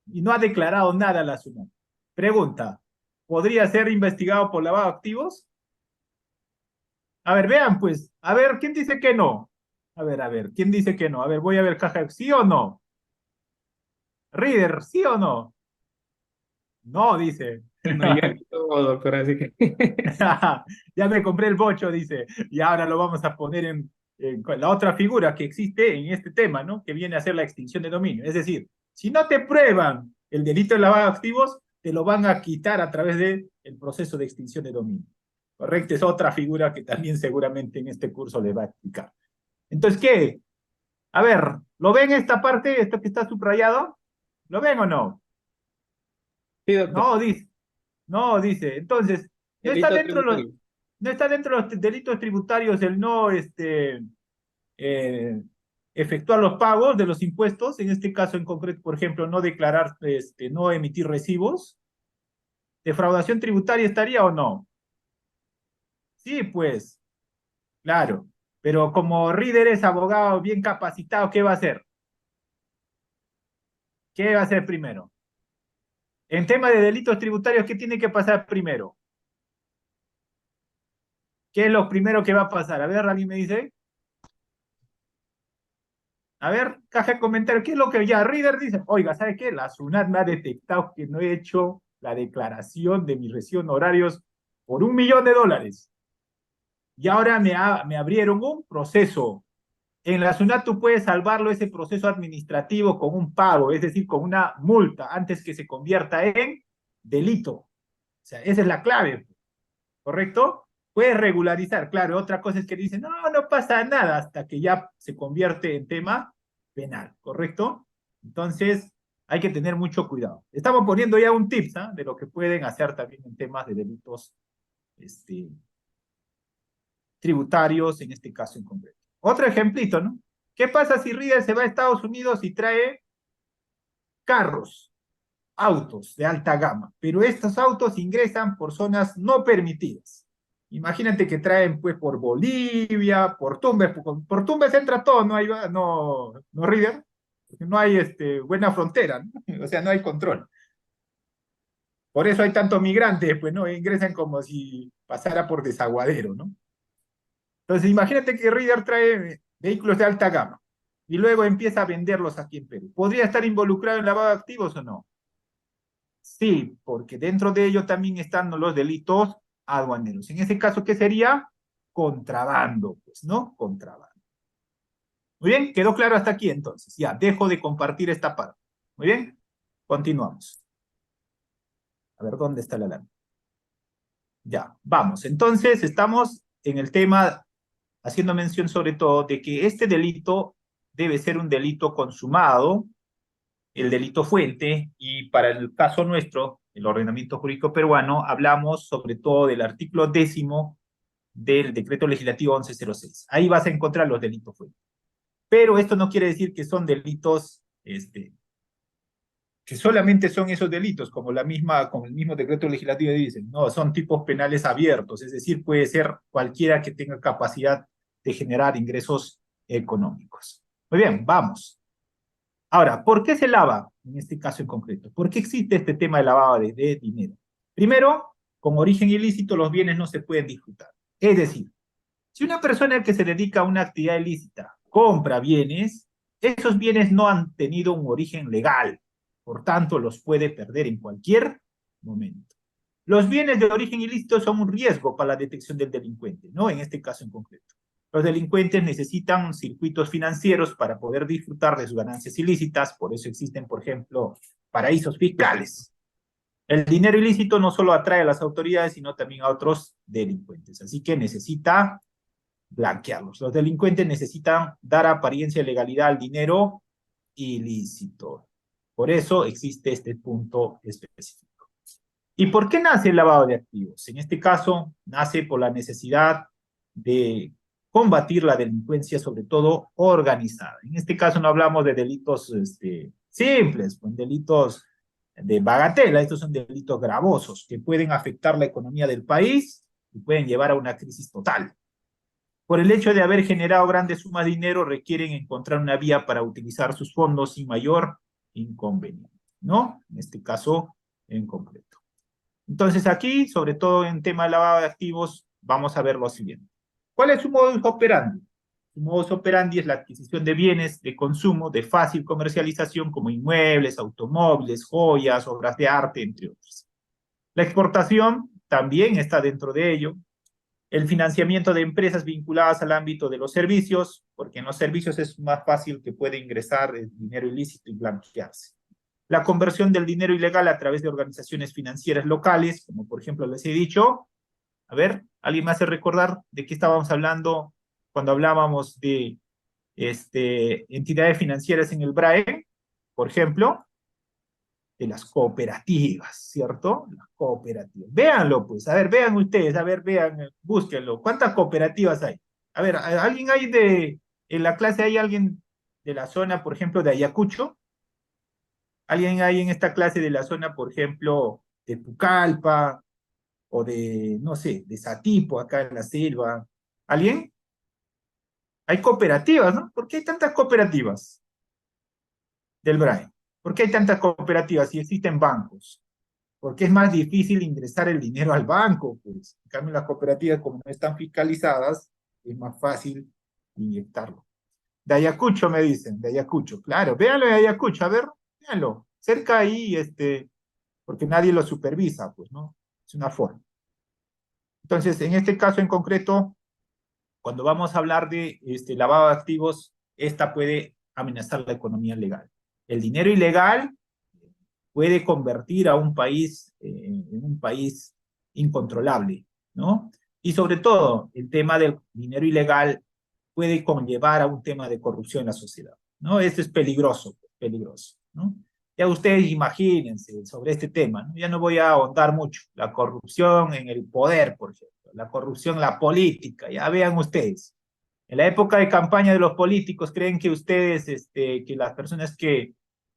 y no ha declarado nada a la SUNAT. Pregunta, ¿podría ser investigado por lavado de activos? A ver, vean pues, a ver, ¿quién dice que no? A ver, ¿quién dice que no? A ver, voy a ver caja, ¿sí o no? Reader, ¿sí o no? No, dice. No, ya vi todo, doctor, así que... Ya me compré el bocho, dice. Y ahora lo vamos a poner en la otra figura que existe en este tema, ¿no? Que viene a ser la extinción de dominio. Es decir, si no te prueban el delito de lavado de activos, te lo van a quitar a través del proceso de extinción de dominio. ¿Correcto? Es otra figura que también seguramente en este curso le va a explicar. Entonces, ¿qué? A ver, ¿lo ven esta parte, esto que está subrayado? ¿Lo ven o no? Sí, doctor. No, dice. No, dice. Entonces, no está Delito dentro de los, tributario. no está dentro de los delitos tributarios el no efectuar los pagos de los impuestos, en este caso en concreto, por ejemplo, no declarar, no emitir recibos. ¿Defraudación tributaria estaría o no? Sí, pues, claro. Pero como Reader es abogado bien capacitado, ¿qué va a hacer? ¿Qué va a hacer primero? En tema de delitos tributarios, ¿qué tiene que pasar primero? ¿Qué es lo primero que va a pasar? A ver, ¿alguien me dice? A ver, caja de comentarios, ¿qué es lo que ya Reader dice? Oiga, ¿sabe qué? La SUNAT me ha detectado que no he hecho la declaración de mis recibos honorarios por $1.000.000. Y ahora me abrieron un proceso. En la SUNAT tú puedes salvarlo ese proceso administrativo con un pago, es decir, con una multa, antes que se convierta en delito. O sea, esa es la clave, ¿correcto? Puedes regularizar, claro, otra cosa es que dicen, no, no pasa nada hasta que ya se convierte en tema penal, ¿correcto? Entonces, hay que tener mucho cuidado. Estamos poniendo ya un tips, ¿eh? De lo que pueden hacer también en temas de delitos tributarios, en este caso en concreto. Otro ejemplito, ¿no? ¿Qué pasa si Reader se va a Estados Unidos y trae carros, autos de alta gama, pero estos autos ingresan por zonas no permitidas? Imagínate que traen pues por Bolivia, por Tumbes entra todo, no hay, no Reader, porque no hay buena frontera, ¿no? O sea, no hay control. Por eso hay tantos migrantes, pues no, ingresan como si pasara por desaguadero, ¿no? Entonces imagínate que Reader trae vehículos de alta gama y luego empieza a venderlos aquí en Perú. ¿Podría estar involucrado en lavado de activos o no? Sí, porque dentro de ello también están los delitos aduaneros. En ese caso, ¿qué sería? Contrabando, pues, ¿no? Contrabando. Muy bien, quedó claro hasta aquí entonces. Ya, dejo de compartir esta parte. Muy bien, continuamos. A ver, ¿dónde está la lámina? Ya, vamos. Entonces, estamos en el tema haciendo mención sobre todo de que este delito debe ser un delito consumado, el delito fuente, y para el caso nuestro, el ordenamiento jurídico peruano, hablamos sobre todo del artículo 10º del decreto legislativo 1106. Ahí vas a encontrar los delitos fuente. Pero esto no quiere decir que son delitos, que solamente son esos delitos, como el mismo decreto legislativo dice. No, son tipos penales abiertos, es decir, puede ser cualquiera que tenga capacidad de generar ingresos económicos. Muy bien, vamos. Ahora, ¿por qué se lava en este caso en concreto? ¿Por qué existe este tema de lavado de dinero? Primero, con origen ilícito los bienes no se pueden disfrutar. Es decir, si una persona que se dedica a una actividad ilícita compra bienes, esos bienes no han tenido un origen legal, por tanto los puede perder en cualquier momento. Los bienes de origen ilícito son un riesgo para la detección del delincuente, ¿no? En este caso en concreto. Los delincuentes necesitan circuitos financieros para poder disfrutar de sus ganancias ilícitas, por eso existen, por ejemplo, paraísos fiscales. El dinero ilícito no solo atrae a las autoridades, sino también a otros delincuentes, así que necesita blanquearlos. Los delincuentes necesitan dar apariencia de legalidad al dinero ilícito. Por eso existe este punto específico. ¿Y por qué nace el lavado de activos? En este caso, nace por la necesidad de combatir la delincuencia, sobre todo organizada. En este caso no hablamos de delitos simples, con delitos de bagatela, estos son delitos gravosos que pueden afectar la economía del país y pueden llevar a una crisis total. Por el hecho de haber generado grandes sumas de dinero, requieren encontrar una vía para utilizar sus fondos sin mayor inconveniente, ¿no? En este caso, en concreto. Entonces aquí, sobre todo en tema de lavado de activos, vamos a ver lo siguiente. ¿Cuál es su modus operandi? Su modus operandi es la adquisición de bienes de consumo de fácil comercialización como inmuebles, automóviles, joyas, obras de arte, entre otros. La exportación también está dentro de ello. El financiamiento de empresas vinculadas al ámbito de los servicios, porque en los servicios es más fácil que pueda ingresar el dinero ilícito y blanquearse. La conversión del dinero ilegal a través de organizaciones financieras locales, como por ejemplo les he dicho. A ver, ¿alguien me hace recordar de qué estábamos hablando cuando hablábamos de entidades financieras en el BRAE? Por ejemplo, de las cooperativas, ¿cierto? Las cooperativas. Véanlo, pues, a ver, vean ustedes, a ver, vean, búsquenlo. ¿Cuántas cooperativas hay? A ver, ¿alguien hay en la clase hay alguien de la zona, por ejemplo, de Ayacucho? ¿Alguien hay en esta clase de la zona, por ejemplo, de Pucallpa o de, no sé, de Satipo, acá en la selva? ¿Alguien? Hay cooperativas, ¿no? ¿Por qué hay tantas cooperativas del BRAE? ¿Por qué hay tantas cooperativas si existen bancos? Porque es más difícil ingresar el dinero al banco, pues. En cambio, las cooperativas, como no están fiscalizadas, es más fácil inyectarlo. De Ayacucho me dicen, de Ayacucho, claro, véanlo de Ayacucho, a ver, véanlo, cerca ahí, porque nadie lo supervisa, pues, ¿no? Es una forma. Entonces, en este caso en concreto, cuando vamos a hablar de lavado de activos, esta puede amenazar la economía legal. El dinero ilegal puede convertir a un país en un país incontrolable, ¿no? Y sobre todo, el tema del dinero ilegal puede conllevar a un tema de corrupción en la sociedad, ¿no? Esto es peligroso, ¿no? Ya ustedes imagínense sobre este tema, ¿no? Ya no voy a ahondar mucho. La corrupción en el poder, por ejemplo, la corrupción en la política, ya vean ustedes. En la época de campaña de los políticos, ¿creen que ustedes, que las personas que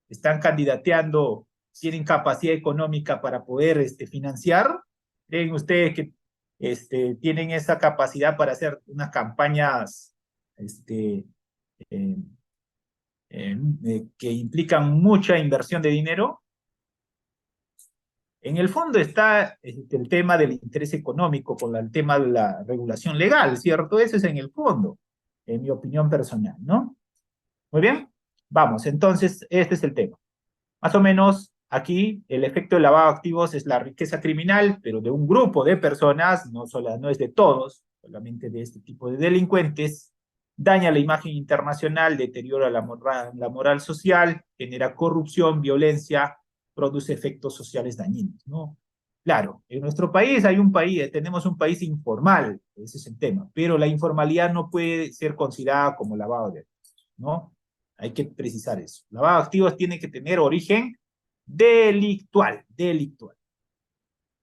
están candidateando tienen capacidad económica para poder financiar? ¿Creen ustedes que tienen esa capacidad para hacer unas campañas eh, que implican mucha inversión de dinero? En el fondo está el tema del interés económico con el tema de la regulación legal, ¿cierto? Eso es en el fondo, en mi opinión personal, ¿no? Muy bien, vamos, entonces este es el tema. Más o menos aquí el efecto del lavado de activos es la riqueza criminal, pero de un grupo de personas, no es de todos, solamente de este tipo de delincuentes, daña la imagen internacional, deteriora la moral social, genera corrupción, violencia, produce efectos sociales dañinos, ¿no? Claro, en nuestro país tenemos un país informal, ese es el tema, pero la informalidad no puede ser considerada como lavado de activos, ¿no? Hay que precisar eso. Lavado de activos tiene que tener origen delictual.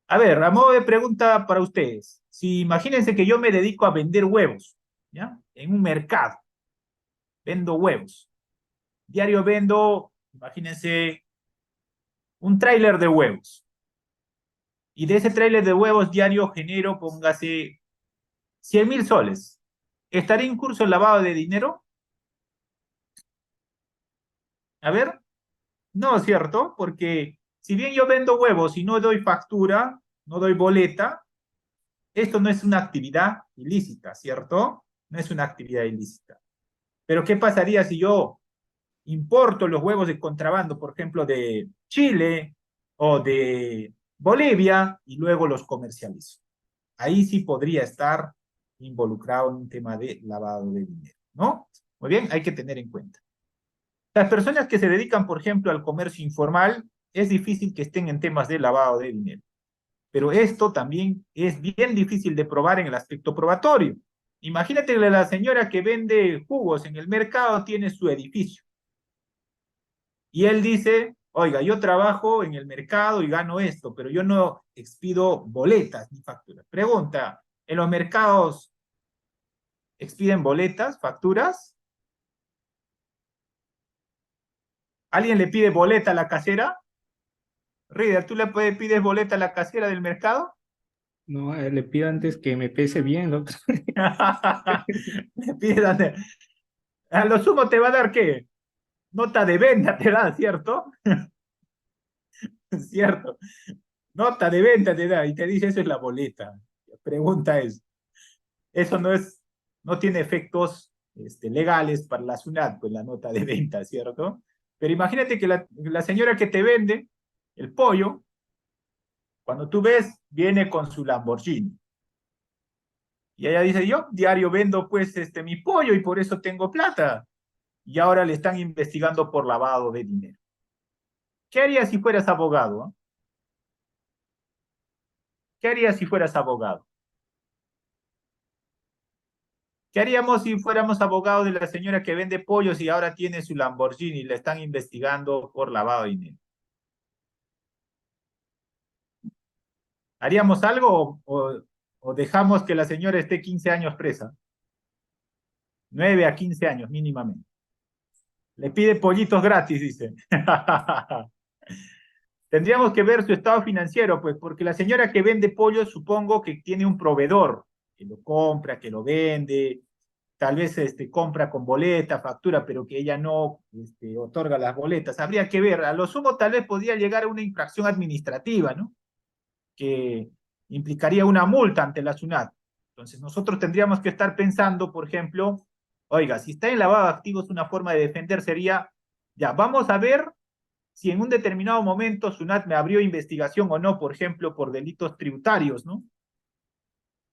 A ver, a modo de pregunta para ustedes, si imagínense que yo me dedico a vender huevos, ¿ya? En un mercado, vendo huevos. Diario vendo, imagínense, un tráiler de huevos. Y de ese tráiler de huevos diario genero, póngase, 100.000 soles. ¿Estaré en curso el lavado de dinero? A ver, no, ¿cierto? Porque si bien yo vendo huevos y no doy factura, no doy boleta, esto no es una actividad ilícita, ¿cierto? No es una actividad ilícita. Pero ¿qué pasaría si yo importo los huevos de contrabando, por ejemplo, de Chile o de Bolivia y luego los comercializo? Ahí sí podría estar involucrado en un tema de lavado de dinero, ¿no? Muy bien, hay que tener en cuenta. Las personas que se dedican, por ejemplo, al comercio informal, es difícil que estén en temas de lavado de dinero. Pero esto también es bien difícil de probar en el aspecto probatorio. Imagínate que la señora que vende jugos en el mercado tiene su edificio. Y él dice, oiga, yo trabajo en el mercado y gano esto, pero yo no expido boletas ni facturas. Pregunta, ¿en los mercados expiden boletas, facturas? ¿Alguien le pide boleta a la casera? Reader, ¿tú le pides boleta a la casera del mercado? No, le pido antes que me pese bien, doctor. Le pides, a lo sumo te va a dar, ¿qué? Nota de venta te da, ¿cierto? Cierto. Nota de venta te da y te dice, eso es la boleta. La pregunta es, eso no tiene efectos legales para la SUNAT, pues la nota de venta, ¿cierto? Pero imagínate que la señora que te vende el pollo, cuando tú ves, viene con su Lamborghini. Y ella dice, yo diario vendo pues mi pollo y por eso tengo plata. Y ahora le están investigando por lavado de dinero. ¿Qué harías si fueras abogado? ¿Qué harías si fueras abogado? ¿Qué haríamos si fuéramos abogados de la señora que vende pollos y ahora tiene su Lamborghini y le están investigando por lavado de dinero? ¿Haríamos algo o dejamos que la señora esté 15 años presa? 9 a 15 años mínimamente. Le pide pollitos gratis, dice. Tendríamos que ver su estado financiero, pues, porque la señora que vende pollos supongo que tiene un proveedor que lo compra, que lo vende, tal vez compra con boleta, factura, pero que ella no otorga las boletas. Habría que ver, a lo sumo tal vez podría llegar a una infracción administrativa, ¿no? Que implicaría una multa ante la SUNAT. Entonces nosotros tendríamos que estar pensando, por ejemplo, oiga, si está en lavado de activos, una forma de defender sería, ya, vamos a ver si en un determinado momento SUNAT me abrió investigación o no, por ejemplo, por delitos tributarios, ¿no?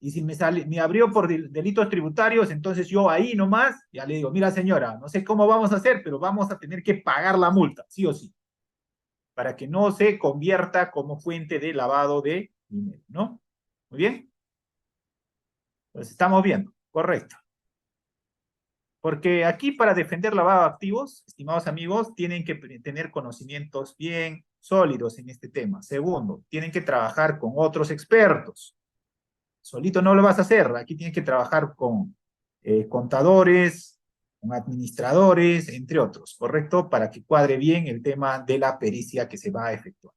Y si me abrió por delitos tributarios, entonces yo ahí nomás, ya le digo, mira señora, no sé cómo vamos a hacer, pero vamos a tener que pagar la multa, sí o sí, para que no se convierta como fuente de lavado de dinero, ¿no? Muy bien. Pues estamos viendo, correcto. Porque aquí para defender lavado de activos, estimados amigos, tienen que tener conocimientos bien sólidos en este tema. Segundo, tienen que trabajar con otros expertos. Solito no lo vas a hacer, aquí tienes que trabajar con contadores, con administradores, entre otros, ¿correcto? Para que cuadre bien el tema de la pericia que se va a efectuar.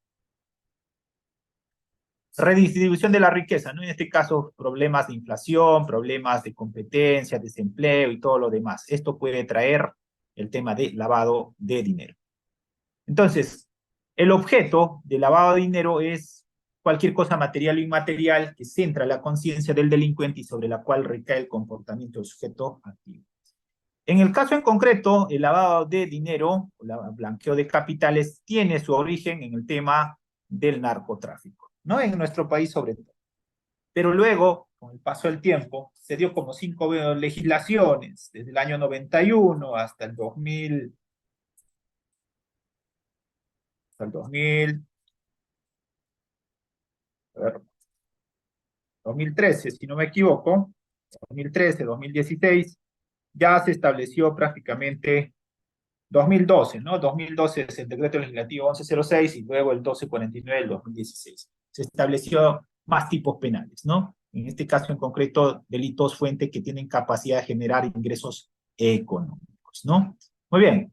Redistribución de la riqueza, ¿no? En este caso, problemas de inflación, problemas de competencia, desempleo y todo lo demás. Esto puede traer el tema de lavado de dinero. Entonces, el objeto de lavado de dinero es cualquier cosa material o inmaterial que centra la conciencia del delincuente y sobre la cual recae el comportamiento del sujeto activo. En el caso en concreto, el lavado de dinero, o el blanqueo de capitales, tiene su origen en el tema del narcotráfico, ¿no? En nuestro país sobre todo. Pero luego, con el paso del tiempo, se dio como 5 legislaciones, desde el año 91 hasta el 2000, hasta el 2000, a ver, 2013, si no me equivoco, 2013, 2016, ya se estableció prácticamente 2012, ¿no? 2012 es el decreto legislativo 1106 y luego el 1249 del 2016. Se estableció más tipos penales, ¿no? En este caso en concreto, delitos fuente que tienen capacidad de generar ingresos económicos, ¿no? Muy bien.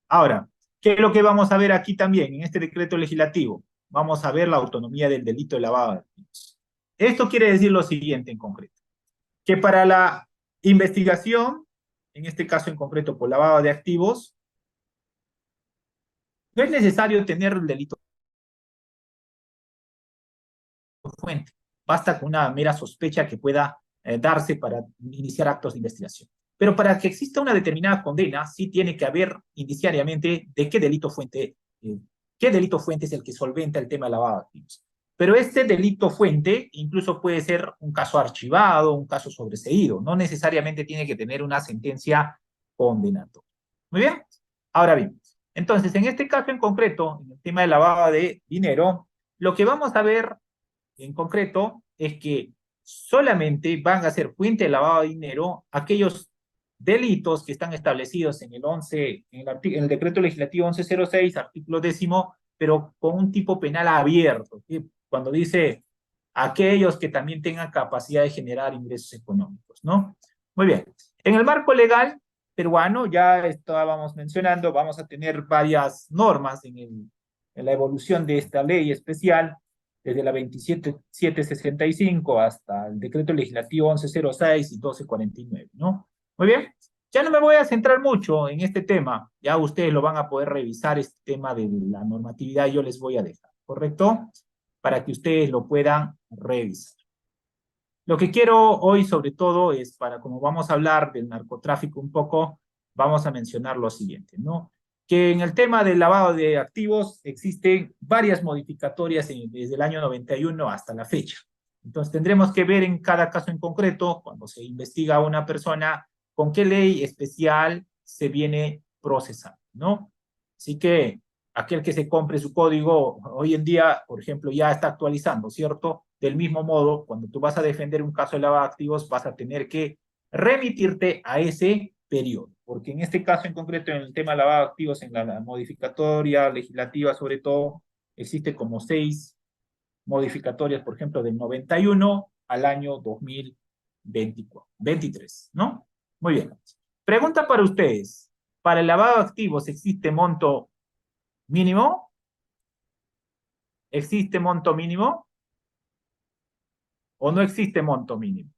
Ahora, ¿qué es lo que vamos a ver aquí también en este decreto legislativo? Vamos a ver la autonomía del delito de lavado de activos. Esto quiere decir lo siguiente en concreto, que para la investigación, en este caso en concreto por lavado de activos, no es necesario tener el delito fuente. Basta con una mera sospecha que pueda darse para iniciar actos de investigación. Pero para que exista una determinada condena, sí tiene que haber indiciariamente de qué delito fuente es el que solventa el tema de lavado de activos. Pero este delito fuente incluso puede ser un caso archivado, un caso sobreseído. No necesariamente tiene que tener una sentencia condenatoria. Muy bien. Ahora bien, entonces, en este caso en concreto, en el tema de lavado de dinero, lo que vamos a ver en concreto es que solamente van a ser fuente de lavado de dinero aquellos delitos que están establecidos en el decreto legislativo 1106, artículo 10º, pero con un tipo penal abierto, ¿sí? Cuando dice aquellos que también tengan capacidad de generar ingresos económicos, ¿no? Muy bien. En el marco legal peruano, ya estábamos mencionando, vamos a tener varias normas en la evolución de esta ley especial, desde la 27765 hasta el decreto legislativo 1106 y 1249, ¿no? Muy bien. Ya no me voy a centrar mucho en este tema, ya ustedes lo van a poder revisar, este tema de la normatividad, yo les voy a dejar, ¿correcto? Para que ustedes lo puedan revisar. Lo que quiero hoy, sobre todo, es para, como vamos a hablar del narcotráfico un poco, vamos a mencionar lo siguiente, ¿no? Que en el tema del lavado de activos existen varias modificatorias desde el año 91 hasta la fecha. Entonces tendremos que ver en cada caso en concreto, cuando se investiga a una persona, con qué ley especial se viene procesando, ¿no? Así que aquel que se compre su código, hoy en día, por ejemplo, ya está actualizando, ¿cierto? Del mismo modo, cuando tú vas a defender un caso de lavado de activos, vas a tener que remitirte a ese periodo, porque en este caso en concreto, en el tema de lavado de activos, en la modificatoria legislativa sobre todo, existe como 6 modificatorias, por ejemplo, del 91 al año 2024, 23, ¿no? Muy bien. Pregunta para ustedes. ¿Para el lavado de activos existe monto mínimo? ¿Existe monto mínimo? ¿O no existe monto mínimo?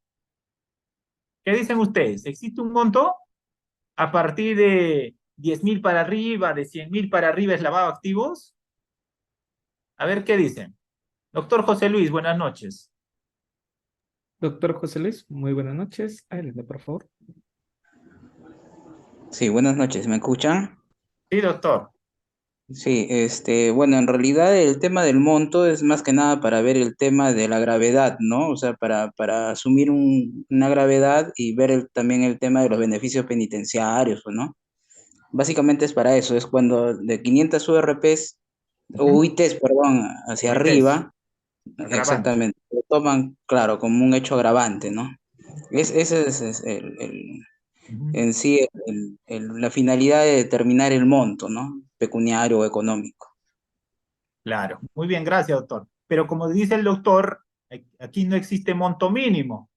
¿Qué dicen ustedes? ¿Existe un monto? A partir de 10.000 para arriba, de 100.000 para arriba es lavado de activos. A ver qué dicen. Doctor José Luis, buenas noches. Doctor José Luis, muy buenas noches. Adelante, por favor. Sí, buenas noches, ¿me escuchan? Sí, doctor. Sí, bueno, en realidad el tema del monto es más que nada para ver el tema de la gravedad, ¿no? O sea, para asumir una gravedad y ver también el tema de los beneficios penitenciarios, ¿no? Básicamente es para eso, es cuando de 500 URPs, o UITs, perdón, hacia Oites, arriba, agravante. exactamente, lo toman, claro, como un hecho agravante, ¿no? Ese es Ujú. en sí la finalidad de determinar el monto, ¿no? Pecuniario o económico. Claro. Muy bien, gracias, doctor. Pero como dice el doctor, aquí no existe monto mínimo,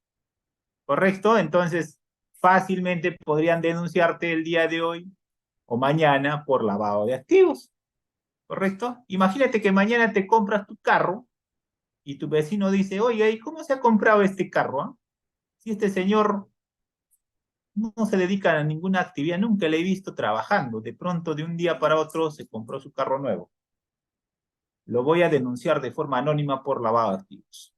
¿correcto? Entonces, fácilmente podrían denunciarte el día de hoy o mañana por lavado de activos, ¿correcto? Imagínate que mañana te compras tu carro y tu vecino dice, oye, ¿y cómo se ha comprado este carro? Ah? Si este señor no se dedica a ninguna actividad, nunca le he visto trabajando. De pronto, de un día para otro, se compró su carro nuevo. Lo voy a denunciar de forma anónima por lavado de activos.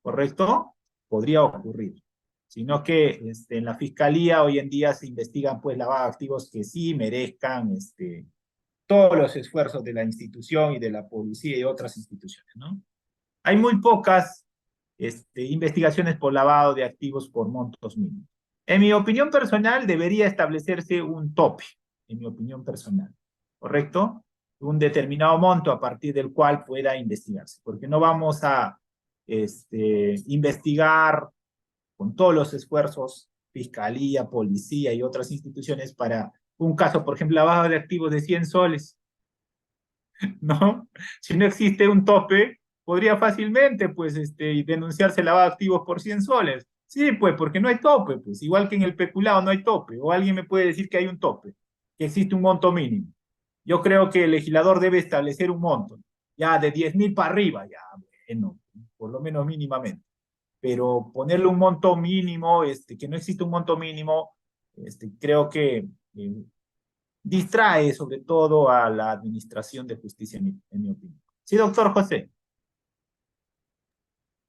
¿Correcto? Podría ocurrir. Sino que en la fiscalía hoy en día se investigan pues lavado de activos que sí merezcan todos los esfuerzos de la institución y de la policía y otras instituciones, ¿no? Hay muy pocas investigaciones por lavado de activos por montos mínimos. En mi opinión personal, debería establecerse un tope, en mi opinión personal, ¿correcto? Un determinado monto a partir del cual pueda investigarse, porque no vamos a investigar con todos los esfuerzos, fiscalía, policía y otras instituciones para un caso, por ejemplo, lavado de activos de 100 soles, ¿no? Si no existe un tope, podría fácilmente, pues, denunciarse lavado de activos por 100 soles. Sí, pues, porque no hay tope, pues, igual que en el peculado no hay tope, o alguien me puede decir que hay un tope, que existe un monto mínimo. Yo creo que el legislador debe establecer un monto, ya de 10.000 para arriba, ya, bueno, por lo menos mínimamente. Pero ponerle un monto mínimo, que no existe un monto mínimo, creo que distrae sobre todo a la administración de justicia, en mi opinión. Sí, doctor José.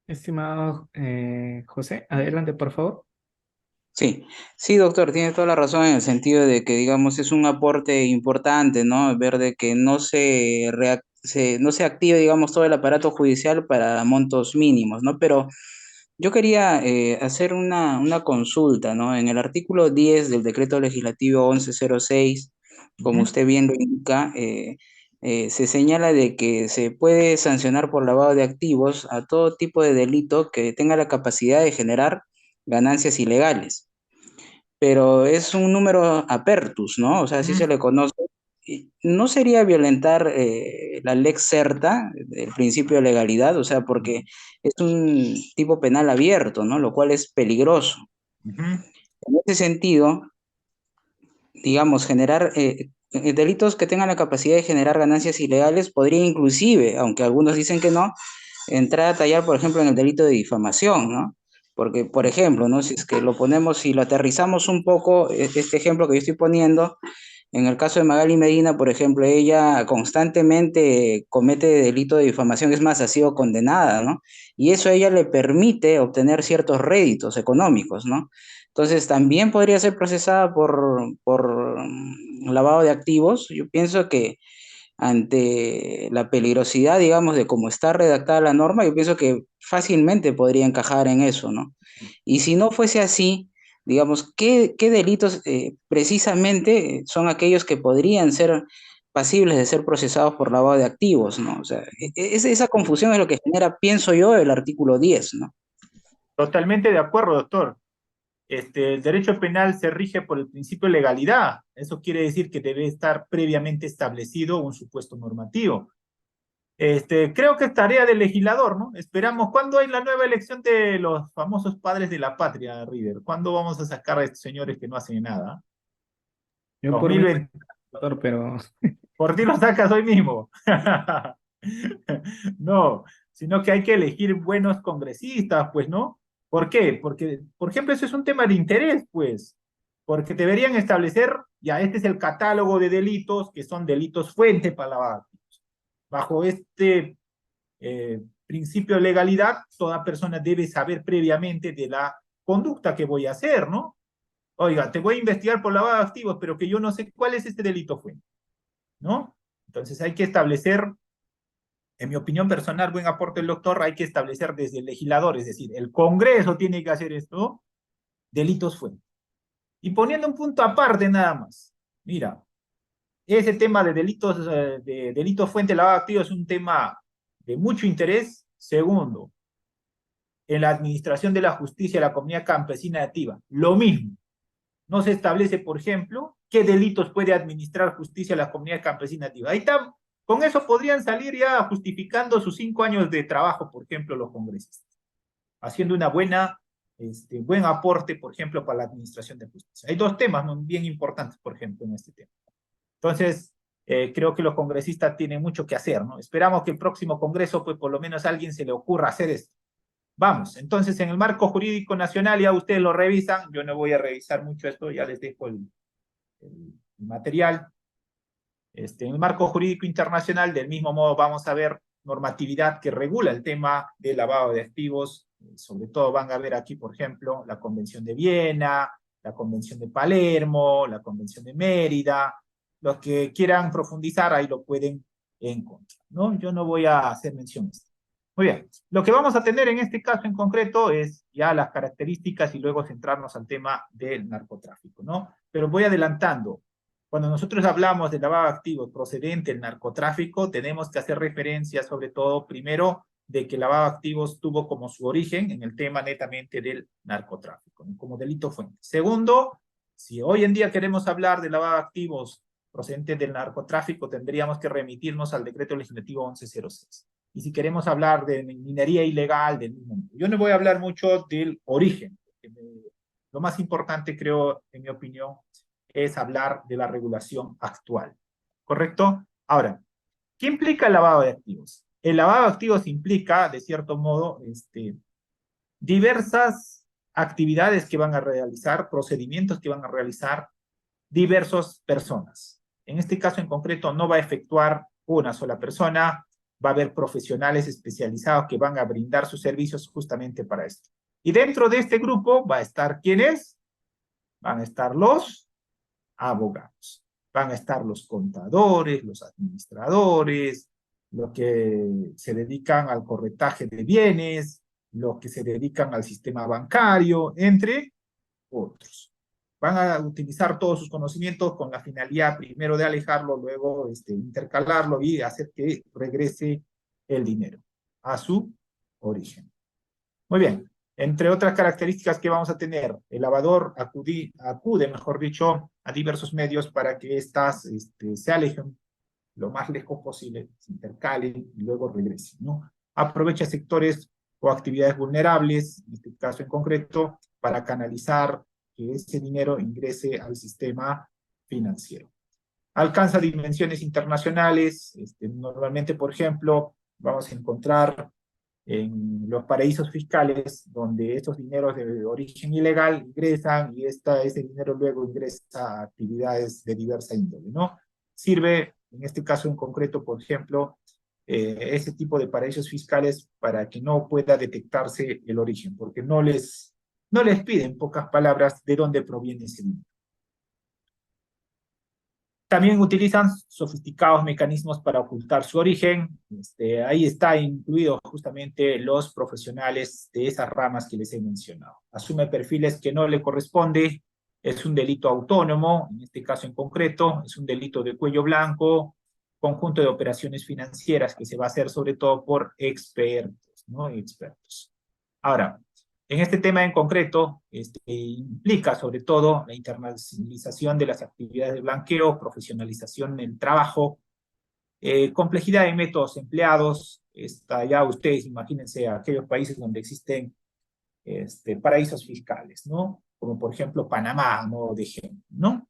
Estimado José, adelante, por favor. Sí, sí, doctor, tiene toda la razón en el sentido de que, digamos, es un aporte importante, ¿no? Ver de que no se active, digamos, todo el aparato judicial para montos mínimos, ¿no? Pero yo quería hacer una consulta, ¿no? En el artículo 10 del decreto legislativo 1106, como Ujú. usted bien lo indica, se señala de que se puede sancionar por lavado de activos a todo tipo de delito que tenga la capacidad de generar ganancias ilegales. Pero es un número apertus, ¿no? O sea, así se Ujú. le conoce. Y ¿no sería violentar la lex certa, el principio de legalidad? O sea, porque es un tipo penal abierto, ¿no? Lo cual es peligroso. Ujú. En ese sentido, digamos, generar delitos que tengan la capacidad de generar ganancias ilegales podría inclusive, aunque algunos dicen que no, entrar a tallar, por ejemplo, en el delito de difamación, ¿no? Porque, por ejemplo, ¿no? Si es que lo ponemos, si lo aterrizamos un poco, este ejemplo que yo estoy poniendo, En el caso de Magali Medina, por ejemplo, ella constantemente comete delito de difamación, es más, ha sido condenada, ¿no? Y eso a ella le permite obtener ciertos réditos económicos, ¿no? Entonces, también podría ser procesada por lavado de activos. Yo pienso que ante la peligrosidad, digamos, de cómo está redactada la norma, yo pienso que fácilmente podría encajar en eso, ¿no? Y si no fuese así, digamos, ¿qué delitos precisamente son aquellos que podrían ser pasibles de ser procesados por lavado de activos, ¿no? O sea, esa confusión es lo que genera, pienso yo, el artículo 10, ¿no? Totalmente de acuerdo, doctor. El derecho penal se rige por el principio de legalidad. Eso quiere decir que debe estar previamente establecido un supuesto normativo. Creo que es tarea del legislador, ¿no? Esperamos, ¿cuándo hay la nueva elección de los famosos padres de la patria, River? ¿Cuándo vamos a sacar a estos señores que no hacen nada? Yo por mí, 2020. doctor, pero Por ti lo sacas hoy mismo. No, sino que hay que elegir buenos congresistas, pues, ¿no? ¿Por qué? Porque, por ejemplo, eso es un tema de interés, pues, porque deberían establecer, ya este es el catálogo de delitos que son delitos fuente para lavar. Bajo este principio de legalidad, toda persona debe saber previamente de la conducta que voy a hacer, ¿no? Oiga, te voy a investigar por lavado de activos, pero que yo no sé cuál es este delito fuente, ¿no? Entonces hay que establecer, en mi opinión personal, buen aporte del doctor, hay que establecer desde el legislador, es decir, el Congreso tiene que hacer esto, delitos fuentes. Y poniendo un punto aparte nada más, mira, ese tema de delitos fuente lavado de activos es un tema de mucho interés. Segundo, en la administración de la justicia de la comunidad campesina nativa, lo mismo. No se establece, por ejemplo, qué delitos puede administrar justicia la comunidad campesina nativa. Ahí está, con eso podrían salir ya justificando sus 5 años de trabajo, por ejemplo, los congresistas, haciendo una buen aporte, por ejemplo, para la administración de justicia. Hay dos temas bien importantes, por ejemplo, en este tema. Entonces, creo que los congresistas tienen mucho que hacer, ¿no? Esperamos que el próximo congreso, pues por lo menos a alguien se le ocurra hacer esto. Vamos, entonces en el marco jurídico nacional ya ustedes lo revisan, yo no voy a revisar mucho esto, ya les dejo el material. En el marco jurídico internacional, del mismo modo, vamos a ver normatividad que regula el tema del lavado de activos. Sobre todo van a ver aquí, por ejemplo, la Convención de Viena, la Convención de Palermo, la Convención de Mérida. Los que quieran profundizar ahí lo pueden encontrar, ¿no? Yo no voy a hacer menciones. Muy bien, lo que vamos a tener en este caso en concreto es ya las características y luego centrarnos al tema del narcotráfico, ¿no? Pero voy adelantando. Cuando nosotros hablamos de lavado de activos procedente del narcotráfico, tenemos que hacer referencia sobre todo, primero, de que el lavado de activos tuvo como su origen en el tema netamente del narcotráfico, ¿no? Como delito fuente. Segundo, si hoy en día queremos hablar de lavado de activos procedente del narcotráfico, tendríamos que remitirnos al decreto legislativo 1106. Y si queremos hablar de minería ilegal, del mismo. Yo no voy a hablar mucho del origen. Lo más importante, creo, en mi opinión, es hablar de la regulación actual. ¿Correcto? Ahora, ¿qué implica el lavado de activos? El lavado de activos implica, de cierto modo, diversas actividades que van a realizar, procedimientos que van a realizar diversas personas. En este caso en concreto no va a efectuar una sola persona, va a haber profesionales especializados que van a brindar sus servicios justamente para esto. Y dentro de este grupo va a estar, ¿quiénes? Van a estar los abogados, van a estar los contadores, los administradores, los que se dedican al corretaje de bienes, los que se dedican al sistema bancario, entre otros. Van a utilizar todos sus conocimientos con la finalidad primero de alejarlo, luego intercalarlo y hacer que regrese el dinero a su origen. Muy bien. Entre otras características que vamos a tener, el lavador acude, mejor dicho, a diversos medios para que éstas se alejen lo más lejos posible, se intercalen y luego regresen, ¿no? Aprovecha sectores o actividades vulnerables, en este caso en concreto, para canalizar que ese dinero ingrese al sistema financiero. Alcanza dimensiones internacionales, normalmente, por ejemplo, vamos a encontrar en los paraísos fiscales, donde estos dineros de origen ilegal ingresan y ese dinero luego ingresa a actividades de diversa índole, ¿no? Sirve, en este caso en concreto, por ejemplo, ese tipo de paraísos fiscales para que no pueda detectarse el origen, porque no les piden, en pocas palabras, de dónde proviene ese dinero. También utilizan sofisticados mecanismos para ocultar su origen. Ahí está incluidos justamente los profesionales de esas ramas que les he mencionado. Asume perfiles que no le corresponde, es un delito autónomo, en este caso en concreto, es un delito de cuello blanco, conjunto de operaciones financieras que se va a hacer sobre todo por expertos, ¿no? Expertos. Ahora, en este tema en concreto, implica sobre todo la internacionalización de las actividades de blanqueo, profesionalización del trabajo, complejidad de métodos empleados. Ya ustedes imagínense aquellos países donde existen paraísos fiscales, ¿no? Como por ejemplo Panamá, ¿no? De ejemplo, ¿no?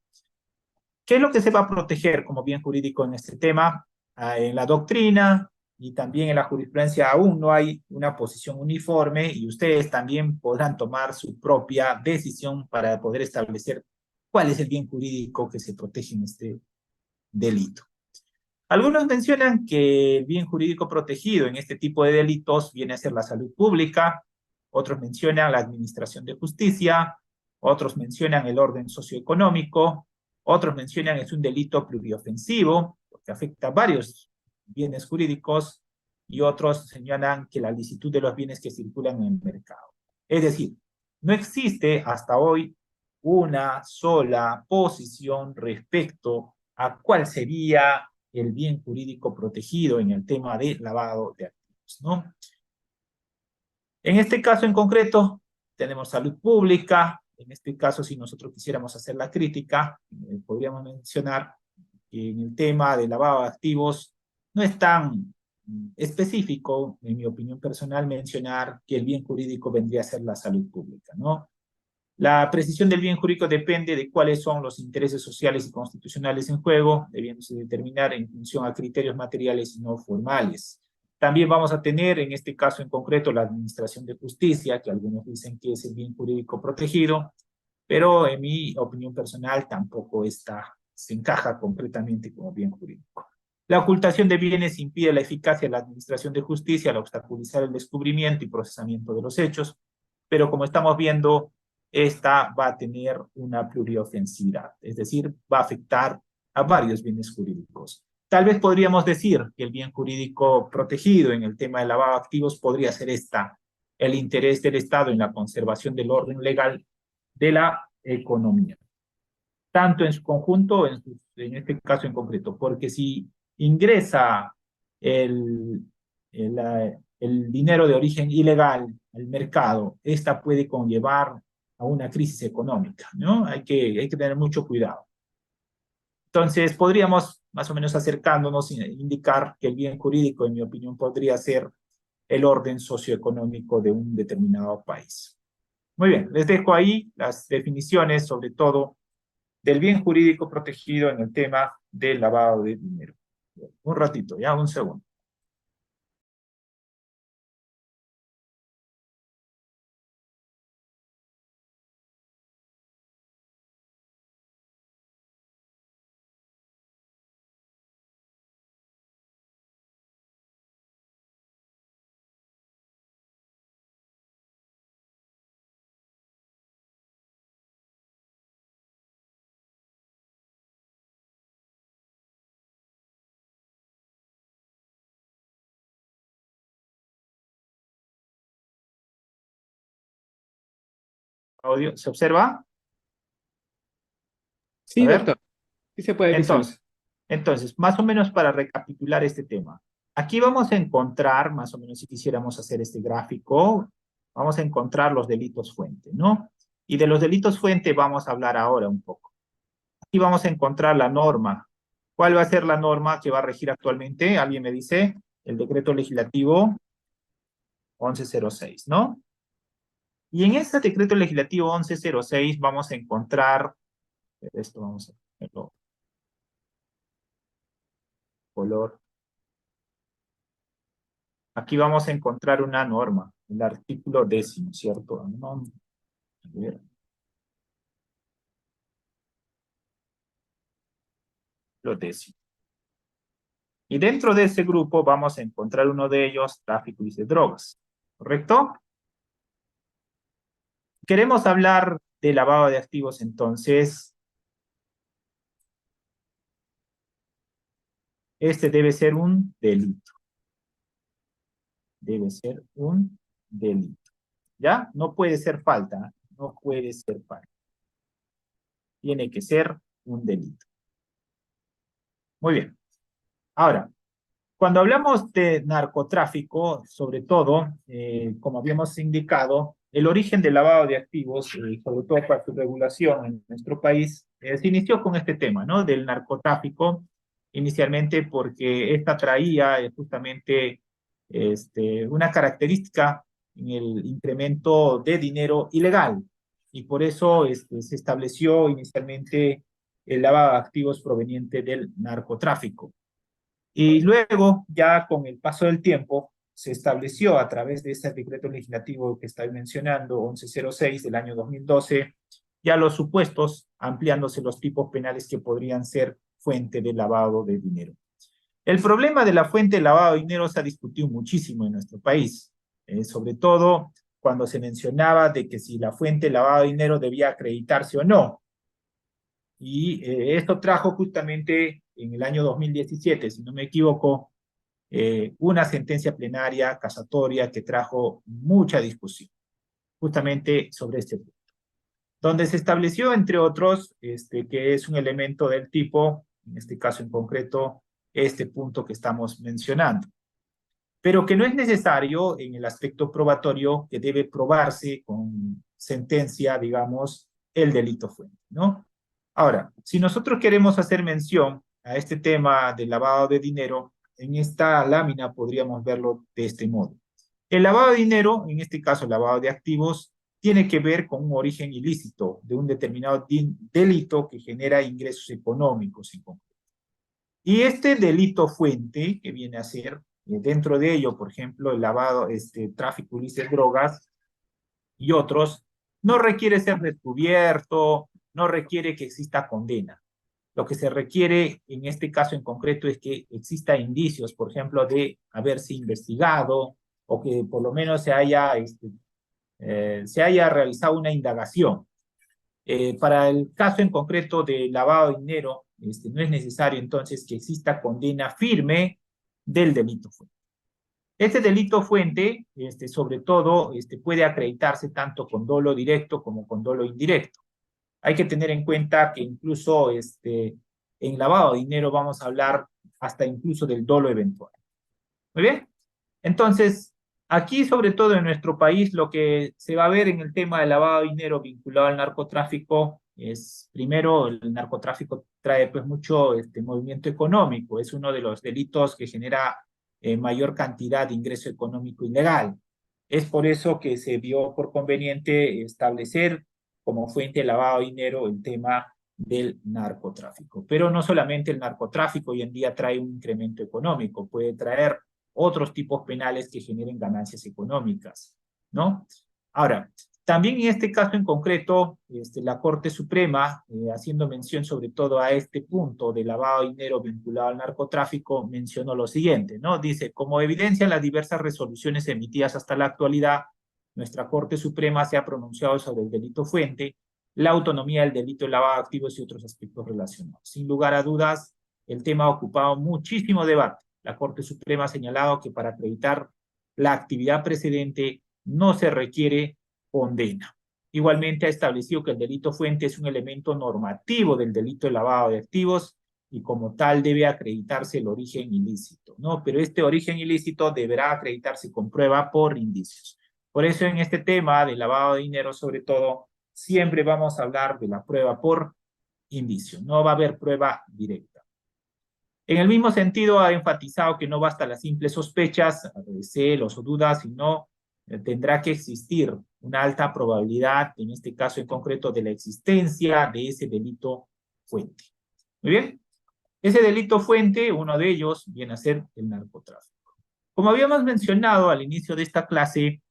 ¿Qué es lo que se va a proteger como bien jurídico en este tema? En la doctrina y también en la jurisprudencia aún no hay una posición uniforme y ustedes también podrán tomar su propia decisión para poder establecer cuál es el bien jurídico que se protege en este delito. Algunos mencionan que el bien jurídico protegido en este tipo de delitos viene a ser la salud pública, otros mencionan la administración de justicia, otros mencionan el orden socioeconómico, otros mencionan es un delito pluriofensivo, porque afecta a varios bienes jurídicos, y otros señalan que la licitud de los bienes que circulan en el mercado. Es decir, no existe hasta hoy una sola posición respecto a cuál sería el bien jurídico protegido en el tema de lavado de activos, ¿no? En este caso en concreto, tenemos salud pública. En este caso, si nosotros quisiéramos hacer la crítica, podríamos mencionar que en el tema de lavado de activos no es tan específico, en mi opinión personal, mencionar que el bien jurídico vendría a ser la salud pública, ¿no? La precisión del bien jurídico depende de cuáles son los intereses sociales y constitucionales en juego, debiéndose determinar en función a criterios materiales y no formales. También vamos a tener, en este caso en concreto, la administración de justicia, que algunos dicen que es el bien jurídico protegido, pero en mi opinión personal tampoco se encaja completamente como bien jurídico. La ocultación de bienes impide la eficacia de la administración de justicia al obstaculizar el descubrimiento y procesamiento de los hechos, pero como estamos viendo, esta va a tener una pluriofensividad, es decir, va a afectar a varios bienes jurídicos. Tal vez podríamos decir que el bien jurídico protegido en el tema de lavado de activos podría ser el interés del Estado en la conservación del orden legal de la economía, tanto en su conjunto, en este caso en concreto, porque si ingresa el dinero de origen ilegal al mercado, esta puede conllevar a una crisis económica, ¿no? Hay que tener mucho cuidado. Entonces, podríamos, más o menos acercándonos, indicar que el bien jurídico, en mi opinión, podría ser el orden socioeconómico de un determinado país. Muy bien, les dejo ahí las definiciones, sobre todo, del bien jurídico protegido en el tema del lavado de dinero. Un ratito, ya, un segundo. Audio, ¿se observa? Sí, A ver. doctor. Sí se puede visualizar. Entonces, más o menos para recapitular este tema. Aquí vamos a encontrar, más o menos si quisiéramos hacer este gráfico, vamos a encontrar los delitos fuente, ¿no? Y de los delitos fuente vamos a hablar ahora un poco. Aquí vamos a encontrar la norma. ¿Cuál va a ser la norma que va a regir actualmente? ¿Alguien me dice? El decreto legislativo 1106, ¿no? Y en este decreto legislativo 1106 vamos a encontrar, esto vamos a ponerlo color aquí vamos a encontrar una norma, el artículo 10, ¿cierto? No, a ver. Los 10. Y dentro de ese grupo vamos a encontrar uno de ellos, tráfico de drogas, ¿correcto? Queremos hablar de lavado de activos, entonces, este debe ser un delito. Debe ser un delito. ¿Ya? No puede ser falta. No puede ser falta. Tiene que ser un delito. Muy bien. Ahora, cuando hablamos de narcotráfico, sobre todo, como habíamos indicado, el origen del lavado de activos, sobre todo para su regulación en nuestro país, se inició con este tema, ¿no? Del narcotráfico, inicialmente porque esta traía justamente una característica en el incremento de dinero ilegal, y por eso se estableció inicialmente el lavado de activos proveniente del narcotráfico. Y luego, ya con el paso del tiempo, se estableció a través de este decreto legislativo que estoy mencionando, 1106 del año 2012, ya los supuestos, ampliándose los tipos penales que podrían ser fuente de lavado de dinero. El problema de la fuente de lavado de dinero se ha discutido muchísimo en nuestro país, sobre todo cuando se mencionaba de que si la fuente de lavado de dinero debía acreditarse o no. Y esto trajo justamente en el año 2017, si no me equivoco, una sentencia plenaria casatoria que trajo mucha discusión, justamente sobre este punto, donde se estableció, entre otros, que es un elemento del tipo, en este caso en concreto, este punto que estamos mencionando, pero que no es necesario en el aspecto probatorio, que debe probarse con sentencia, digamos, el delito fuente, ¿no? Ahora, si nosotros queremos hacer mención a este tema del lavado de dinero, en esta lámina podríamos verlo de este modo. El lavado de dinero, en este caso el lavado de activos, tiene que ver con un origen ilícito de un determinado delito que genera ingresos económicos en concreto. Y este delito fuente, que viene a ser, dentro de ello, por ejemplo, el lavado, tráfico ilícito de drogas y otros, no requiere ser descubierto, no requiere que exista condena. Lo que se requiere en este caso en concreto es que exista indicios, por ejemplo, de haberse investigado o que por lo menos se haya realizado una indagación. Para el caso en concreto de lavado de dinero, no es necesario entonces que exista condena firme del delito fuente. Este delito fuente, sobre todo, puede acreditarse tanto con dolo directo como con dolo indirecto. Hay que tener en cuenta que incluso en lavado de dinero vamos a hablar hasta incluso del dolo eventual. Muy bien. Entonces, aquí sobre todo en nuestro país lo que se va a ver en el tema del lavado de dinero vinculado al narcotráfico es, primero, el narcotráfico trae pues mucho movimiento económico, es uno de los delitos que genera mayor cantidad de ingreso económico ilegal. Es por eso que se vio por conveniente establecer como fuente de lavado de dinero el tema del narcotráfico. Pero no solamente el narcotráfico hoy en día trae un incremento económico, puede traer otros tipos penales que generen ganancias económicas, ¿no? Ahora, también en este caso en concreto, la Corte Suprema, haciendo mención sobre todo a este punto de lavado de dinero vinculado al narcotráfico, mencionó lo siguiente, ¿no? Dice, como evidencian las diversas resoluciones emitidas hasta la actualidad, nuestra Corte Suprema se ha pronunciado sobre el delito fuente, la autonomía del delito de lavado de activos y otros aspectos relacionados. Sin lugar a dudas, el tema ha ocupado muchísimo debate. La Corte Suprema ha señalado que para acreditar la actividad precedente no se requiere condena. Igualmente ha establecido que el delito fuente es un elemento normativo del delito de lavado de activos y como tal debe acreditarse el origen ilícito, ¿no? Pero este origen ilícito deberá acreditarse con prueba por indicios. Por eso en este tema de lavado de dinero, sobre todo, siempre vamos a hablar de la prueba por indicio, no va a haber prueba directa. En el mismo sentido, ha enfatizado que no basta las simples sospechas, celos o dudas, sino tendrá que existir una alta probabilidad, en este caso en concreto, de la existencia de ese delito fuente. Muy bien. Ese delito fuente, uno de ellos, viene a ser el narcotráfico. Como habíamos mencionado al inicio de esta clase,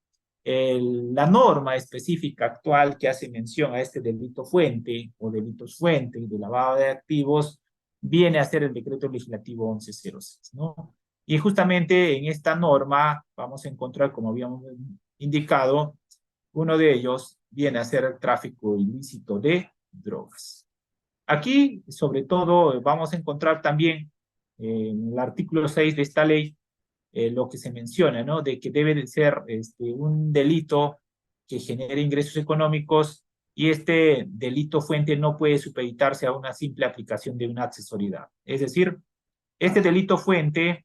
la norma específica actual que hace mención a este delito fuente o delitos fuente de lavado de activos viene a ser el decreto legislativo 1106, ¿no? Y justamente en esta norma vamos a encontrar, como habíamos indicado, uno de ellos viene a ser el tráfico ilícito de drogas. Aquí, sobre todo, vamos a encontrar también en el artículo 6 de esta ley lo que se menciona, ¿no? De que debe de ser un delito que genere ingresos económicos y este delito fuente no puede supeditarse a una simple aplicación de una accesoriedad. Es decir, este delito fuente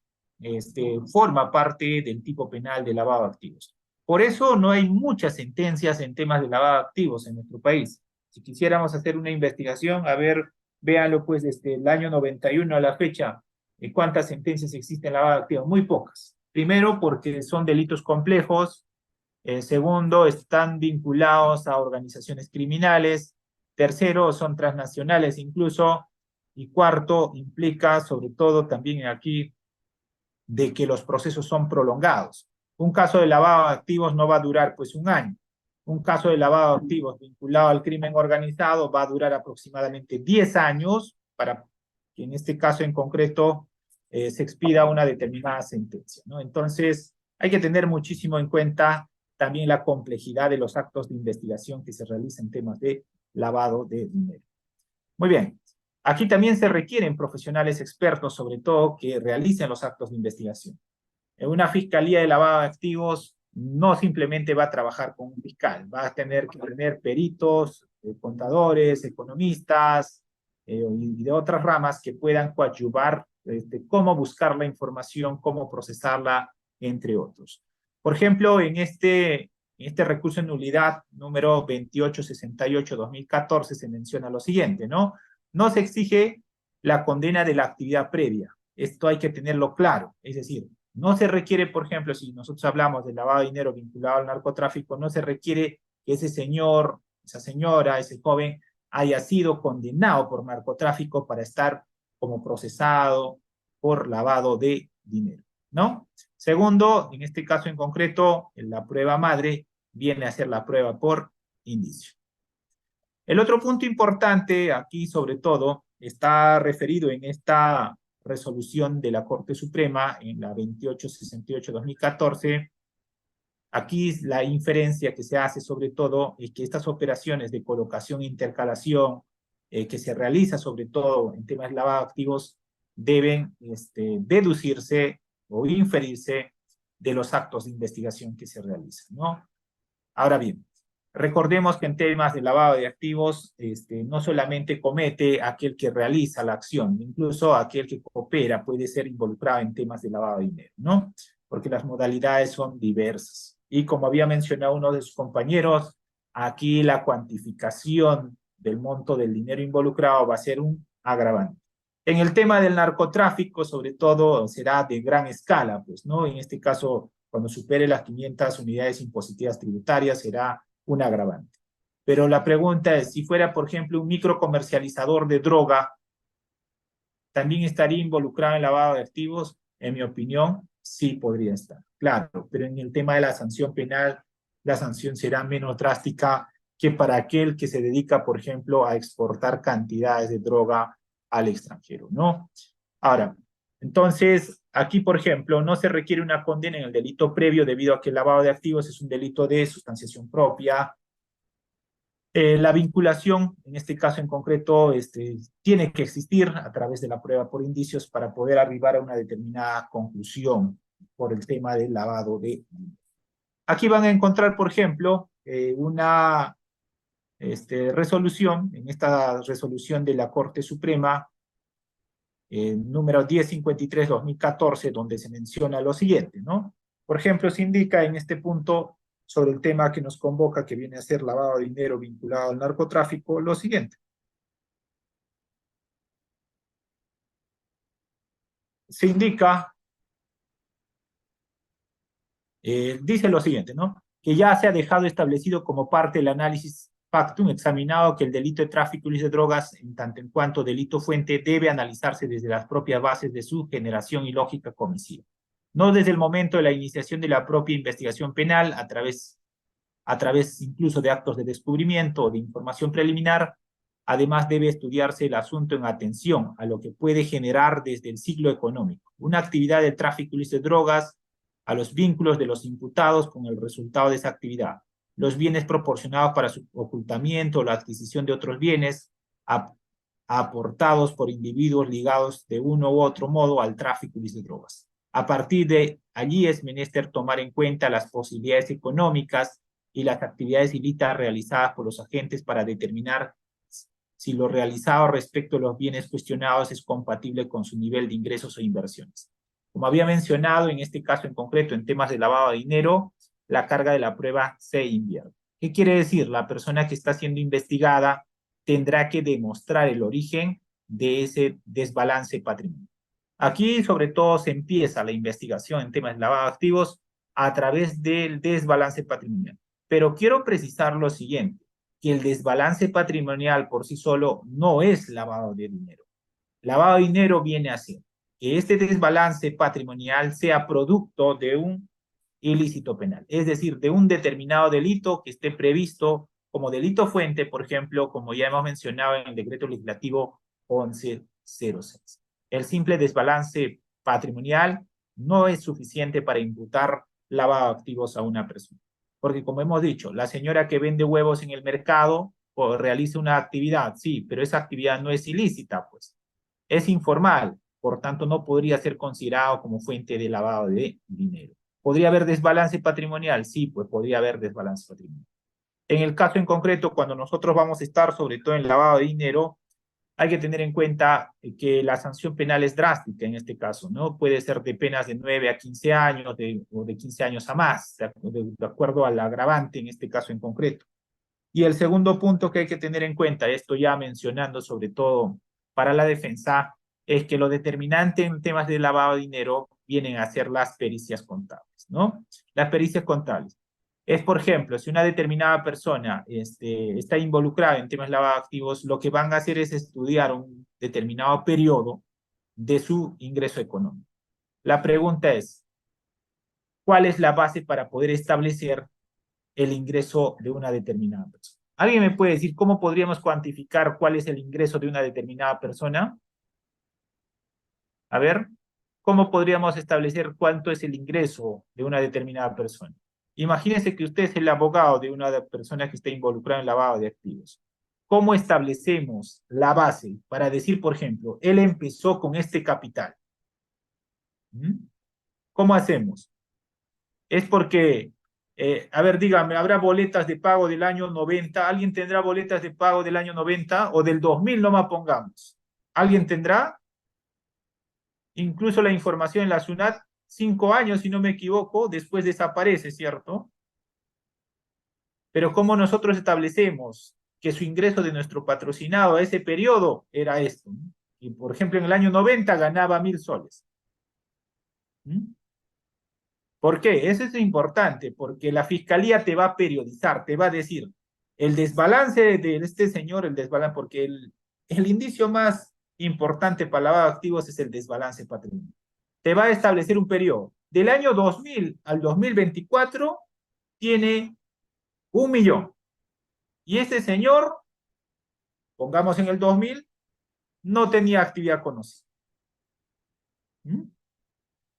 forma parte del tipo penal de lavado de activos. Por eso no hay muchas sentencias en temas de lavado de activos en nuestro país. Si quisiéramos hacer una investigación, a ver, véanlo pues desde el año 91 a la fecha, ¿cuántas sentencias existen en lavado de activos? Muy pocas. Primero, porque son delitos complejos. Segundo, están vinculados a organizaciones criminales. Tercero, son transnacionales incluso. Y cuarto, implica sobre todo también aquí de que los procesos son prolongados. Un caso de lavado de activos no va a durar pues un año. Un caso de lavado de activos vinculado al crimen organizado va a durar aproximadamente 10 años para que en este caso en concreto se expida una determinada sentencia, ¿no? Entonces, hay que tener muchísimo en cuenta también la complejidad de los actos de investigación que se realizan en temas de lavado de dinero. Muy bien. Aquí también se requieren profesionales expertos, sobre todo, que realicen los actos de investigación. En una fiscalía de lavado de activos no simplemente va a trabajar con un fiscal, va a tener que tener peritos, contadores, economistas y de otras ramas que puedan coadyuvar cómo buscar la información, cómo procesarla, entre otros. Por ejemplo, en este recurso de nulidad número 2868-2014 se menciona lo siguiente, ¿no? No se exige la condena de la actividad previa. Esto hay que tenerlo claro. Es decir, no se requiere, por ejemplo, si nosotros hablamos de lavado de dinero vinculado al narcotráfico, no se requiere que ese señor, esa señora, ese joven haya sido condenado por narcotráfico para estar como procesado por lavado de dinero, ¿no? Segundo, en este caso en concreto, la prueba madre viene a ser la prueba por indicio. El otro punto importante aquí, sobre todo, está referido en esta resolución de la Corte Suprema, en la 2868-2014. Aquí la inferencia que se hace, sobre todo, es que estas operaciones de colocación e intercalación que se realiza, sobre todo en temas de lavado de activos, deben deducirse o inferirse de los actos de investigación que se realizan, ¿no? Ahora bien, recordemos que en temas de lavado de activos, no solamente comete aquel que realiza la acción, incluso aquel que coopera puede ser involucrado en temas de lavado de dinero, ¿no? Porque las modalidades son diversas. Y como había mencionado uno de sus compañeros, aquí la cuantificación del monto del dinero involucrado va a ser un agravante. En el tema del narcotráfico, sobre todo, será de gran escala, pues, ¿no? En este caso, cuando supere las 500 unidades impositivas tributarias, será un agravante. Pero la pregunta es, si fuera, por ejemplo, un microcomercializador de droga, ¿también estaría involucrado en lavado de activos? En mi opinión, sí podría estar. Claro, pero en el tema de la sanción penal, la sanción será menos drástica que para aquel que se dedica, por ejemplo, a exportar cantidades de droga al extranjero, ¿no? Ahora, entonces, aquí, por ejemplo, no se requiere una condena en el delito previo debido a que el lavado de activos es un delito de sustanciación propia. La vinculación, en este caso en concreto, tiene que existir a través de la prueba por indicios para poder arribar a una determinada conclusión por el tema del lavado de dinero. Aquí van a encontrar, por ejemplo, una resolución, en esta resolución de la Corte Suprema, número 1053-2014, donde se menciona lo siguiente, ¿no? Por ejemplo, se indica en este punto sobre el tema que nos convoca, que viene a ser lavado de dinero vinculado al narcotráfico, lo siguiente. Se indica, dice lo siguiente, ¿no? Que ya se ha dejado establecido como parte del análisis factum examinado que el delito de tráfico ilícito de drogas, en tanto en cuanto delito fuente, debe analizarse desde las propias bases de su generación y lógica comisiva. no desde el momento de la iniciación de la propia investigación penal, a través incluso de actos de descubrimiento o de información preliminar. Además, debe estudiarse el asunto en atención a lo que puede generar desde el ciclo económico, una actividad de tráfico ilícito de drogas, a los vínculos de los imputados con el resultado de esa actividad, los bienes proporcionados para su ocultamiento o la adquisición de otros bienes, aportados por individuos ligados de uno u otro modo al tráfico ilícito de drogas. A partir de allí es menester tomar en cuenta las posibilidades económicas y las actividades ilícitas realizadas por los agentes para determinar si lo realizado respecto a los bienes cuestionados es compatible con su nivel de ingresos o inversiones. Como había mencionado, en este caso en concreto, en temas de lavado de dinero, la carga de la prueba se invierte. ¿Qué quiere decir? La persona que está siendo investigada tendrá que demostrar el origen de ese desbalance patrimonial. Aquí, sobre todo, se empieza la investigación en temas de lavado de activos a través del desbalance patrimonial. Pero quiero precisar lo siguiente, que el desbalance patrimonial por sí solo no es lavado de dinero. Lavado de dinero viene a ser que este desbalance patrimonial sea producto de un ilícito penal, es decir, de un determinado delito que esté previsto como delito fuente, por ejemplo, como ya hemos mencionado en el decreto legislativo 1106. El simple desbalance patrimonial no es suficiente para imputar lavado de activos a una persona. Porque como hemos dicho, la señora que vende huevos en el mercado o realiza una actividad, sí, pero esa actividad no es ilícita, pues. Es informal, por tanto no podría ser considerado como fuente de lavado de dinero. ¿Podría haber desbalance patrimonial? Sí, pues podría haber desbalance patrimonial. En el caso en concreto, cuando nosotros vamos a estar sobre todo en lavado de dinero, hay que tener en cuenta que la sanción penal es drástica en este caso, ¿no? Puede ser de penas de 9 a 15 años o de 15 años a más, de acuerdo al agravante en este caso en concreto. Y el segundo punto que hay que tener en cuenta, esto ya mencionando sobre todo para la defensa, es que lo determinante en temas de lavado de dinero vienen a ser las pericias contables, ¿no? Las pericias contables. Es, por ejemplo, si una determinada persona está involucrada en temas de lavado de activos, lo que van a hacer es estudiar un determinado periodo de su ingreso económico. La pregunta es, ¿cuál es la base para poder establecer el ingreso de una determinada persona? ¿Alguien me puede decir cómo podríamos cuantificar cuál es el ingreso de una determinada persona? A ver, ¿cómo podríamos establecer cuánto es el ingreso de una determinada persona? Imagínense que usted es el abogado de una persona que está involucrada en lavado de activos. ¿Cómo establecemos la base para decir, por ejemplo, él empezó con este capital? ¿Cómo hacemos? Es porque, a ver, dígame, ¿habrá boletas de pago del año 90? ¿Alguien tendrá boletas de pago del año 90 o del 2000, no más pongamos? ¿Alguien tendrá? Incluso la información en la SUNAT, 5 años, si no me equivoco, después desaparece, ¿cierto? Pero ¿cómo nosotros establecemos que su ingreso de nuestro patrocinado a ese periodo era esto? Y, por ejemplo, en el año 90 ganaba 1000 soles. ¿Por qué? Eso es importante, porque la fiscalía te va a periodizar, te va a decir el desbalance de este señor, el desbalance, porque el indicio más importante para lavado de activos es el desbalance patrimonial. Te va a establecer un periodo. Del año 2000 al 2024 tiene 1 millón. Y este señor, pongamos en el 2000, no tenía actividad conocida.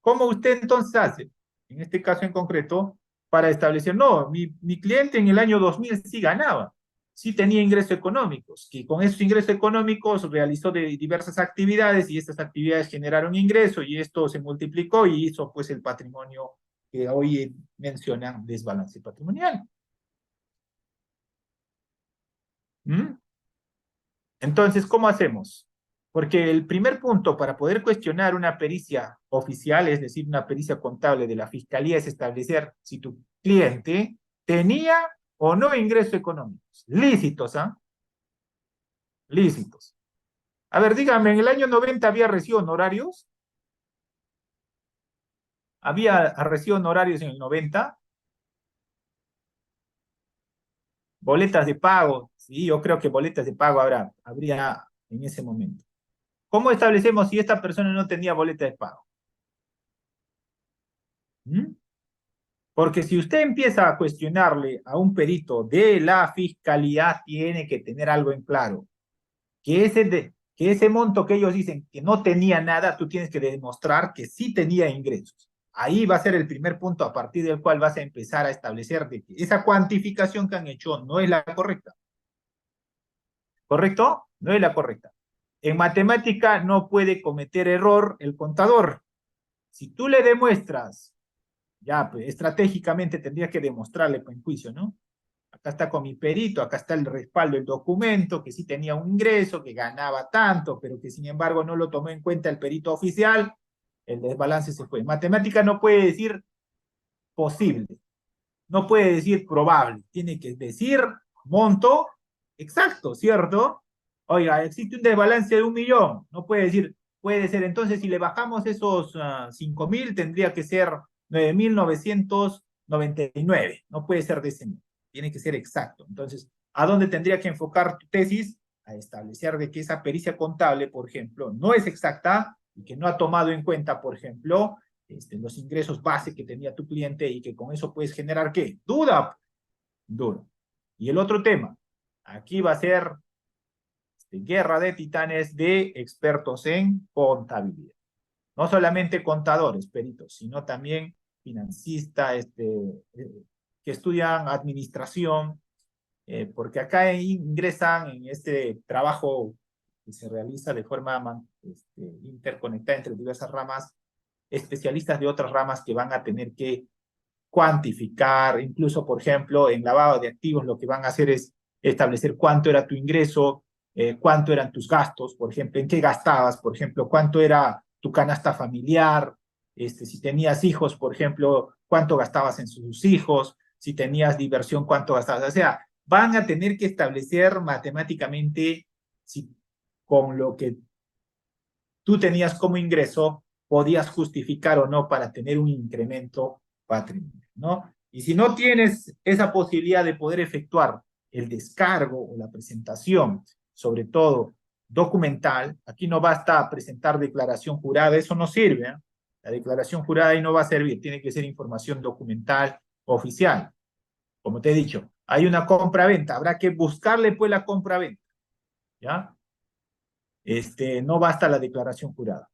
¿Cómo usted entonces hace? En este caso en concreto, para establecer, no, mi cliente en el año 2000 sí ganaba, sí tenía ingresos económicos, que con esos ingresos económicos realizó diversas actividades y estas actividades generaron ingresos y esto se multiplicó y hizo pues el patrimonio que hoy mencionan desbalance patrimonial. Entonces, ¿cómo hacemos? Porque el primer punto para poder cuestionar una pericia oficial, es decir, una pericia contable de la fiscalía, es establecer si tu cliente tenía o no ingresos económicos. Lícitos, ¿ah? Lícitos. A ver, dígame, ¿en el año 90 había recibo honorarios? ¿Había recibo honorarios en el 90? Boletas de pago. Sí, yo creo que boletas de pago habría en ese momento. ¿Cómo establecemos si esta persona no tenía boleta de pago? ¿Mm? Porque si usted empieza a cuestionarle a un perito de la fiscalía, tiene que tener algo en claro. Que ese monto que ellos dicen que no tenía nada, tú tienes que demostrar que sí tenía ingresos. Ahí va a ser el primer punto a partir del cual vas a empezar a establecer de que esa cuantificación que han hecho no es la correcta. ¿Correcto? No es la correcta. En matemática no puede cometer error el contador. Si tú le demuestras, ya pues, estratégicamente tendría que demostrarle en juicio, ¿no? Acá está con mi perito, acá está el respaldo del documento, que sí tenía un ingreso, que ganaba tanto, pero que sin embargo no lo tomó en cuenta el perito oficial, el desbalance se fue. En matemática no puede decir posible, no puede decir probable, tiene que decir monto exacto, ¿cierto? Oiga, existe un desbalance de 1.000.000, no puede decir, puede ser, entonces si le bajamos esos 5.000, tendría que ser 9.999, no puede ser de ese número, tiene que ser exacto. Entonces, ¿a dónde tendría que enfocar tu tesis? A establecer de que esa pericia contable, por ejemplo, no es exacta y que no ha tomado en cuenta, por ejemplo, los ingresos base que tenía tu cliente y que con eso puedes generar, ¿qué? Duda. Duda. Y el otro tema, aquí va a ser guerra de titanes de expertos en contabilidad. No solamente contadores, peritos, sino también financistas, que estudian administración, porque acá ingresan en este trabajo que se realiza de forma interconectada entre diversas ramas, especialistas de otras ramas que van a tener que cuantificar, incluso, por ejemplo, en lavado de activos, lo que van a hacer es establecer cuánto era tu ingreso, cuánto eran tus gastos, por ejemplo, en qué gastabas, por ejemplo, cuánto era tu canasta familiar, si tenías hijos, por ejemplo, cuánto gastabas en sus hijos, si tenías diversión, cuánto gastabas. O sea, van a tener que establecer matemáticamente si con lo que tú tenías como ingreso podías justificar o no para tener un incremento patrimonial, ¿no? Y si no tienes esa posibilidad de poder efectuar el descargo o la presentación, sobre todo documental, aquí no basta presentar declaración jurada, eso no sirve, ¿eh? La declaración jurada ahí no va a servir, tiene que ser información documental oficial. Como te he dicho, hay una compra-venta, habrá que buscarle pues la compra-venta, ¿ya? No basta la declaración jurada.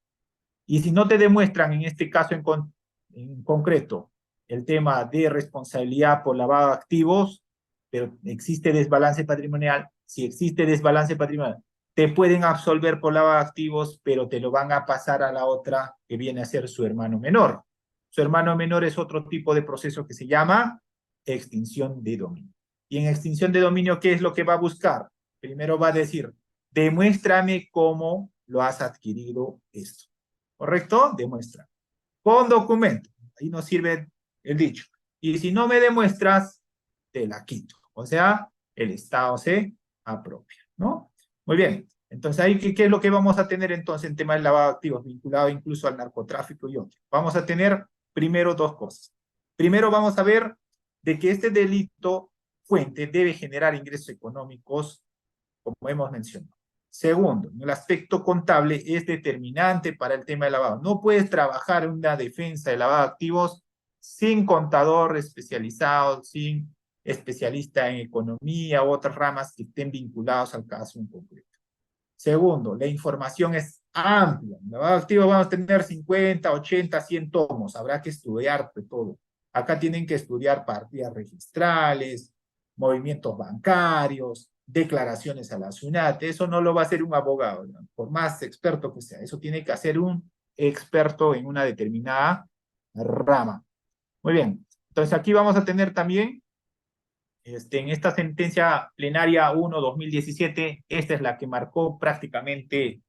Y si no te demuestran en este caso en concreto el tema de responsabilidad por lavado de activos, pero existe desbalance patrimonial, si existe desbalance patrimonial, te pueden absolver por lavado de activos, pero te lo van a pasar a la otra que viene a ser su hermano menor. Su hermano menor es otro tipo de proceso que se llama extinción de dominio. Y en extinción de dominio, ¿qué es lo que va a buscar? Primero va a decir, demuéstrame cómo lo has adquirido esto. ¿Correcto? Demuestra. Con documento. Ahí nos sirve el dicho. Y si no me demuestras, te la quito. O sea, el Estado se apropia, ¿no? Muy bien. Entonces, ahí, ¿qué es lo que vamos a tener entonces en tema de lavado de activos, vinculado incluso al narcotráfico y otros? Vamos a tener primero dos cosas. Primero vamos a ver de que este delito fuente debe generar ingresos económicos, como hemos mencionado. Segundo, en el aspecto contable es determinante para el tema de lavado. No puedes trabajar en una defensa de lavado de activos sin contador especializado, sin especialista en economía u otras ramas que estén vinculados al caso en concreto. Segundo, la información es amplia. En lavado de activos vamos a tener 50, 80, 100 tomos. Habrá que estudiar de todo. Acá tienen que estudiar partidas registrales, movimientos bancarios, declaraciones a la SUNAT. Eso no lo va a hacer un abogado, ¿no? Por más experto que sea. Eso tiene que hacer un experto en una determinada rama. Muy bien. Entonces aquí vamos a tener también, en esta sentencia plenaria 1/2017, esta es la que marcó prácticamente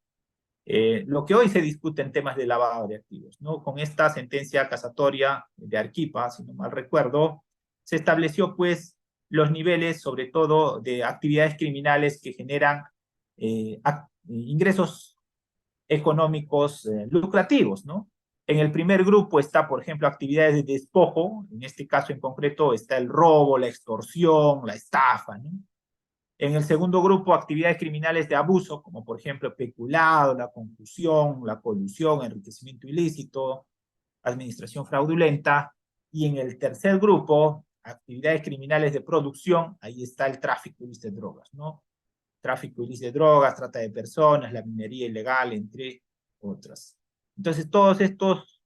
lo que hoy se discute en temas de lavado de activos, ¿no? Con esta sentencia casatoria de Arequipa, si no mal recuerdo, se estableció pues los niveles, sobre todo, de actividades criminales que generan ingresos económicos lucrativos, ¿no? En el primer grupo está, por ejemplo, actividades de despojo, en este caso en concreto está el robo, la extorsión, la estafa, ¿no? En el segundo grupo, actividades criminales de abuso, como por ejemplo peculado, la concusión, la colusión, enriquecimiento ilícito. administración fraudulenta, y en el tercer grupo, actividades criminales de producción, ahí está el tráfico ilícito de drogas, ¿no? Tráfico ilícito de drogas, trata de personas, la minería ilegal, entre otras. Entonces, todos estos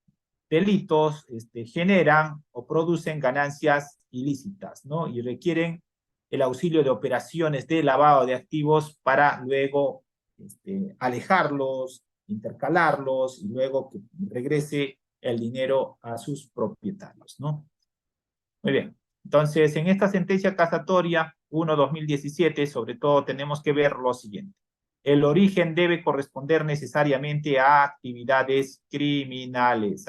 delitos generan o producen ganancias ilícitas, ¿no? Y requieren el auxilio de operaciones de lavado de activos para luego alejarlos, intercalarlos, y luego que regrese el dinero a sus propietarios, ¿no? Muy bien. Entonces, en esta sentencia casatoria 1/2017, sobre todo tenemos que ver lo siguiente. El origen debe corresponder necesariamente a actividades criminales,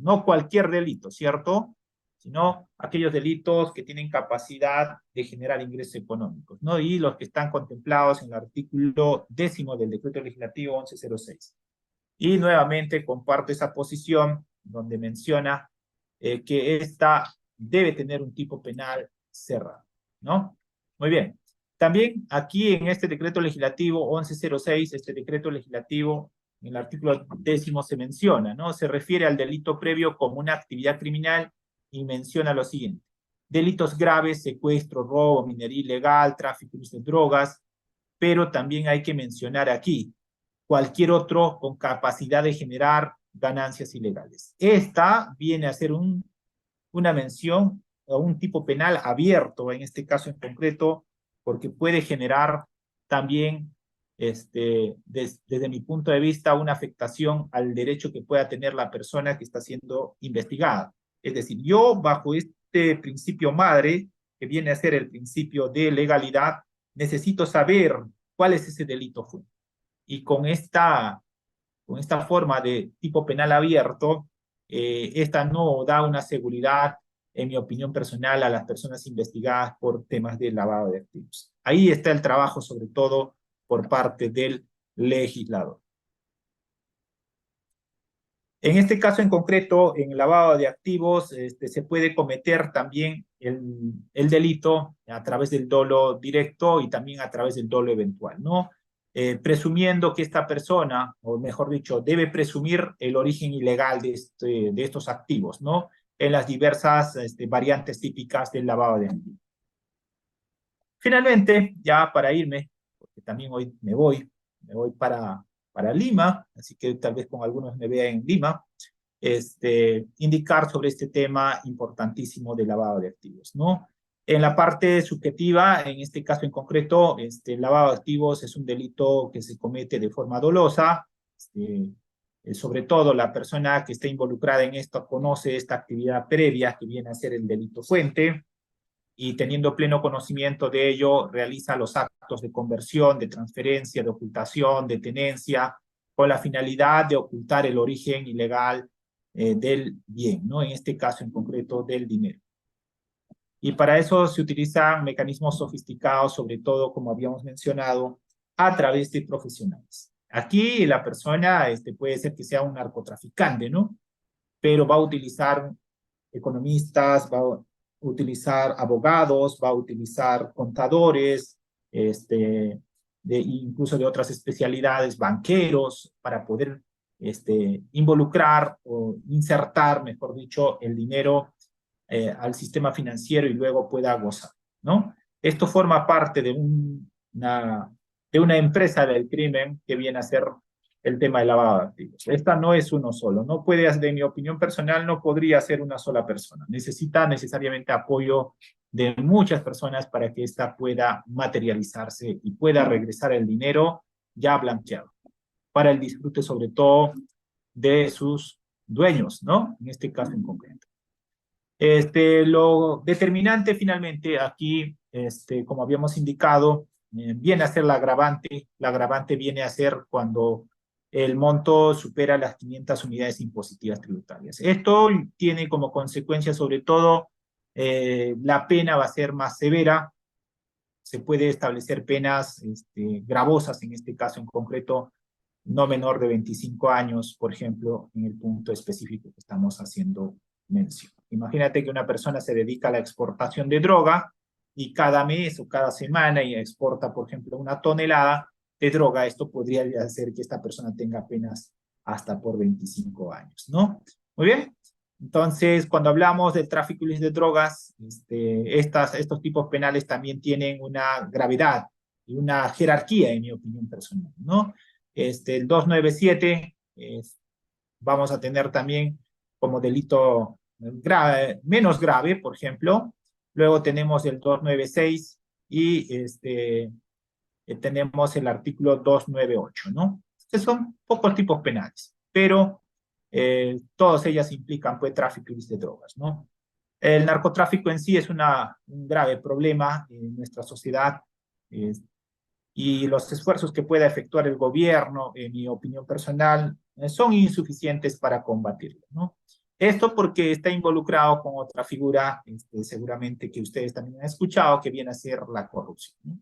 no cualquier delito, ¿cierto? Sino aquellos delitos que tienen capacidad de generar ingresos económicos, ¿no? Y los que están contemplados en el artículo 10º del Decreto Legislativo 1106. Y nuevamente comparto esa posición donde menciona que esta debe tener un tipo penal cerrado, ¿no? Muy bien. También aquí en este decreto legislativo 1106, este decreto legislativo, en el artículo 10º se menciona, ¿no? Se refiere al delito previo como una actividad criminal y menciona lo siguiente: delitos graves, secuestro, robo, minería ilegal, tráfico de drogas, pero también hay que mencionar aquí cualquier otro con capacidad de generar ganancias ilegales. Esta viene a ser una mención o un tipo penal abierto, en este caso en concreto, porque puede generar también, desde mi punto de vista, una afectación al derecho que pueda tener la persona que está siendo investigada. Es decir, yo bajo este principio madre, que viene a ser el principio de legalidad, necesito saber cuál es ese delito fuente. Y con esta forma de tipo penal abierto, esta no da una seguridad, en mi opinión personal, a las personas investigadas por temas de lavado de activos. Ahí está el trabajo, sobre todo, por parte del legislador. En este caso en concreto, en el lavado de activos, se puede cometer también el delito a través del dolo directo y también a través del dolo eventual, ¿no? Presumiendo que esta persona, o mejor dicho, debe presumir el origen ilegal de estos activos, ¿no? En las diversas variantes típicas del lavado de activos. Finalmente, ya para irme, porque también hoy me voy para Lima, así que tal vez con algunos me vean en Lima, indicar sobre este tema importantísimo de lavado de activos, ¿no? En la parte subjetiva, en este caso en concreto, el lavado de activos es un delito que se comete de forma dolosa. Sobre todo la persona que está involucrada en esto conoce esta actividad previa que viene a ser el delito fuente, y teniendo pleno conocimiento de ello, realiza los actos de conversión, de transferencia, de ocultación, de tenencia, con la finalidad de ocultar el origen ilegal del bien, ¿no? En este caso en concreto del dinero. Y para eso se utilizan mecanismos sofisticados, sobre todo, como habíamos mencionado, a través de profesionales. Aquí la persona puede ser que sea un narcotraficante, ¿no? Pero va a utilizar economistas, va a utilizar abogados, va a utilizar contadores, incluso de otras especialidades, banqueros, para poder involucrar o insertar, mejor dicho, el dinero al sistema financiero y luego pueda gozar, ¿no? Esto forma parte de una empresa del crimen que viene a ser el tema del lavado de activos. Esta no es uno solo, no puede, de mi opinión personal, no podría ser una sola persona. Necesita necesariamente apoyo de muchas personas para que esta pueda materializarse y pueda regresar el dinero ya blanqueado, para el disfrute sobre todo de sus dueños, ¿no? En este caso en concreto. Lo determinante finalmente aquí, como habíamos indicado, viene a ser la agravante. La agravante viene a ser cuando el monto supera las 500 unidades impositivas tributarias. Esto tiene como consecuencia sobre todo la pena va a ser más severa. Se puede establecer penas gravosas, en este caso en concreto, no menor de 25 años, por ejemplo, en el punto específico que estamos haciendo mención. Imagínate que una persona se dedica a la exportación de droga y cada mes o cada semana y exporta, por ejemplo, 1 tonelada de droga. Esto podría hacer que esta persona tenga penas hasta por 25 años, ¿no? Muy bien. Entonces, cuando hablamos del tráfico ilícito de drogas, estos tipos penales también tienen una gravedad y una jerarquía, en mi opinión personal, ¿no? El 297 vamos a tener también como delito grave, menos grave, por ejemplo. Luego tenemos el 296 y tenemos el artículo 298, ¿no? Estos son pocos tipos penales, pero todas ellas implican pues tráfico ilícito de drogas, ¿no? El narcotráfico en sí es un grave problema en nuestra sociedad y los esfuerzos que pueda efectuar el gobierno, en mi opinión personal, son insuficientes para combatirlo, ¿no? Esto porque está involucrado con otra figura, seguramente que ustedes también han escuchado, que viene a ser la corrupción, ¿no?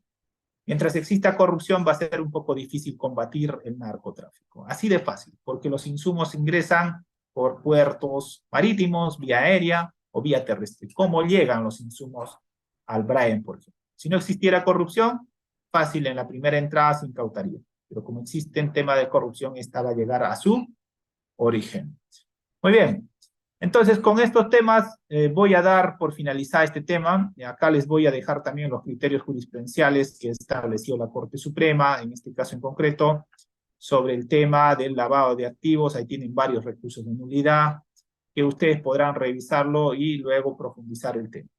Mientras exista corrupción va a ser un poco difícil combatir el narcotráfico. Así de fácil, porque los insumos ingresan por puertos marítimos, vía aérea o vía terrestre. ¿Cómo llegan los insumos al Brain, por ejemplo? Si no existiera corrupción, fácil, en la primera entrada se incautaría. Pero como existe un tema de corrupción, esta va a llegar a su origen. Muy bien. Entonces, con estos temas voy a dar por finalizar este tema. Acá les voy a dejar también los criterios jurisprudenciales que estableció la Corte Suprema, en este caso en concreto, sobre el tema del lavado de activos. Ahí tienen varios recursos de nulidad que ustedes podrán revisarlo y luego profundizar el tema.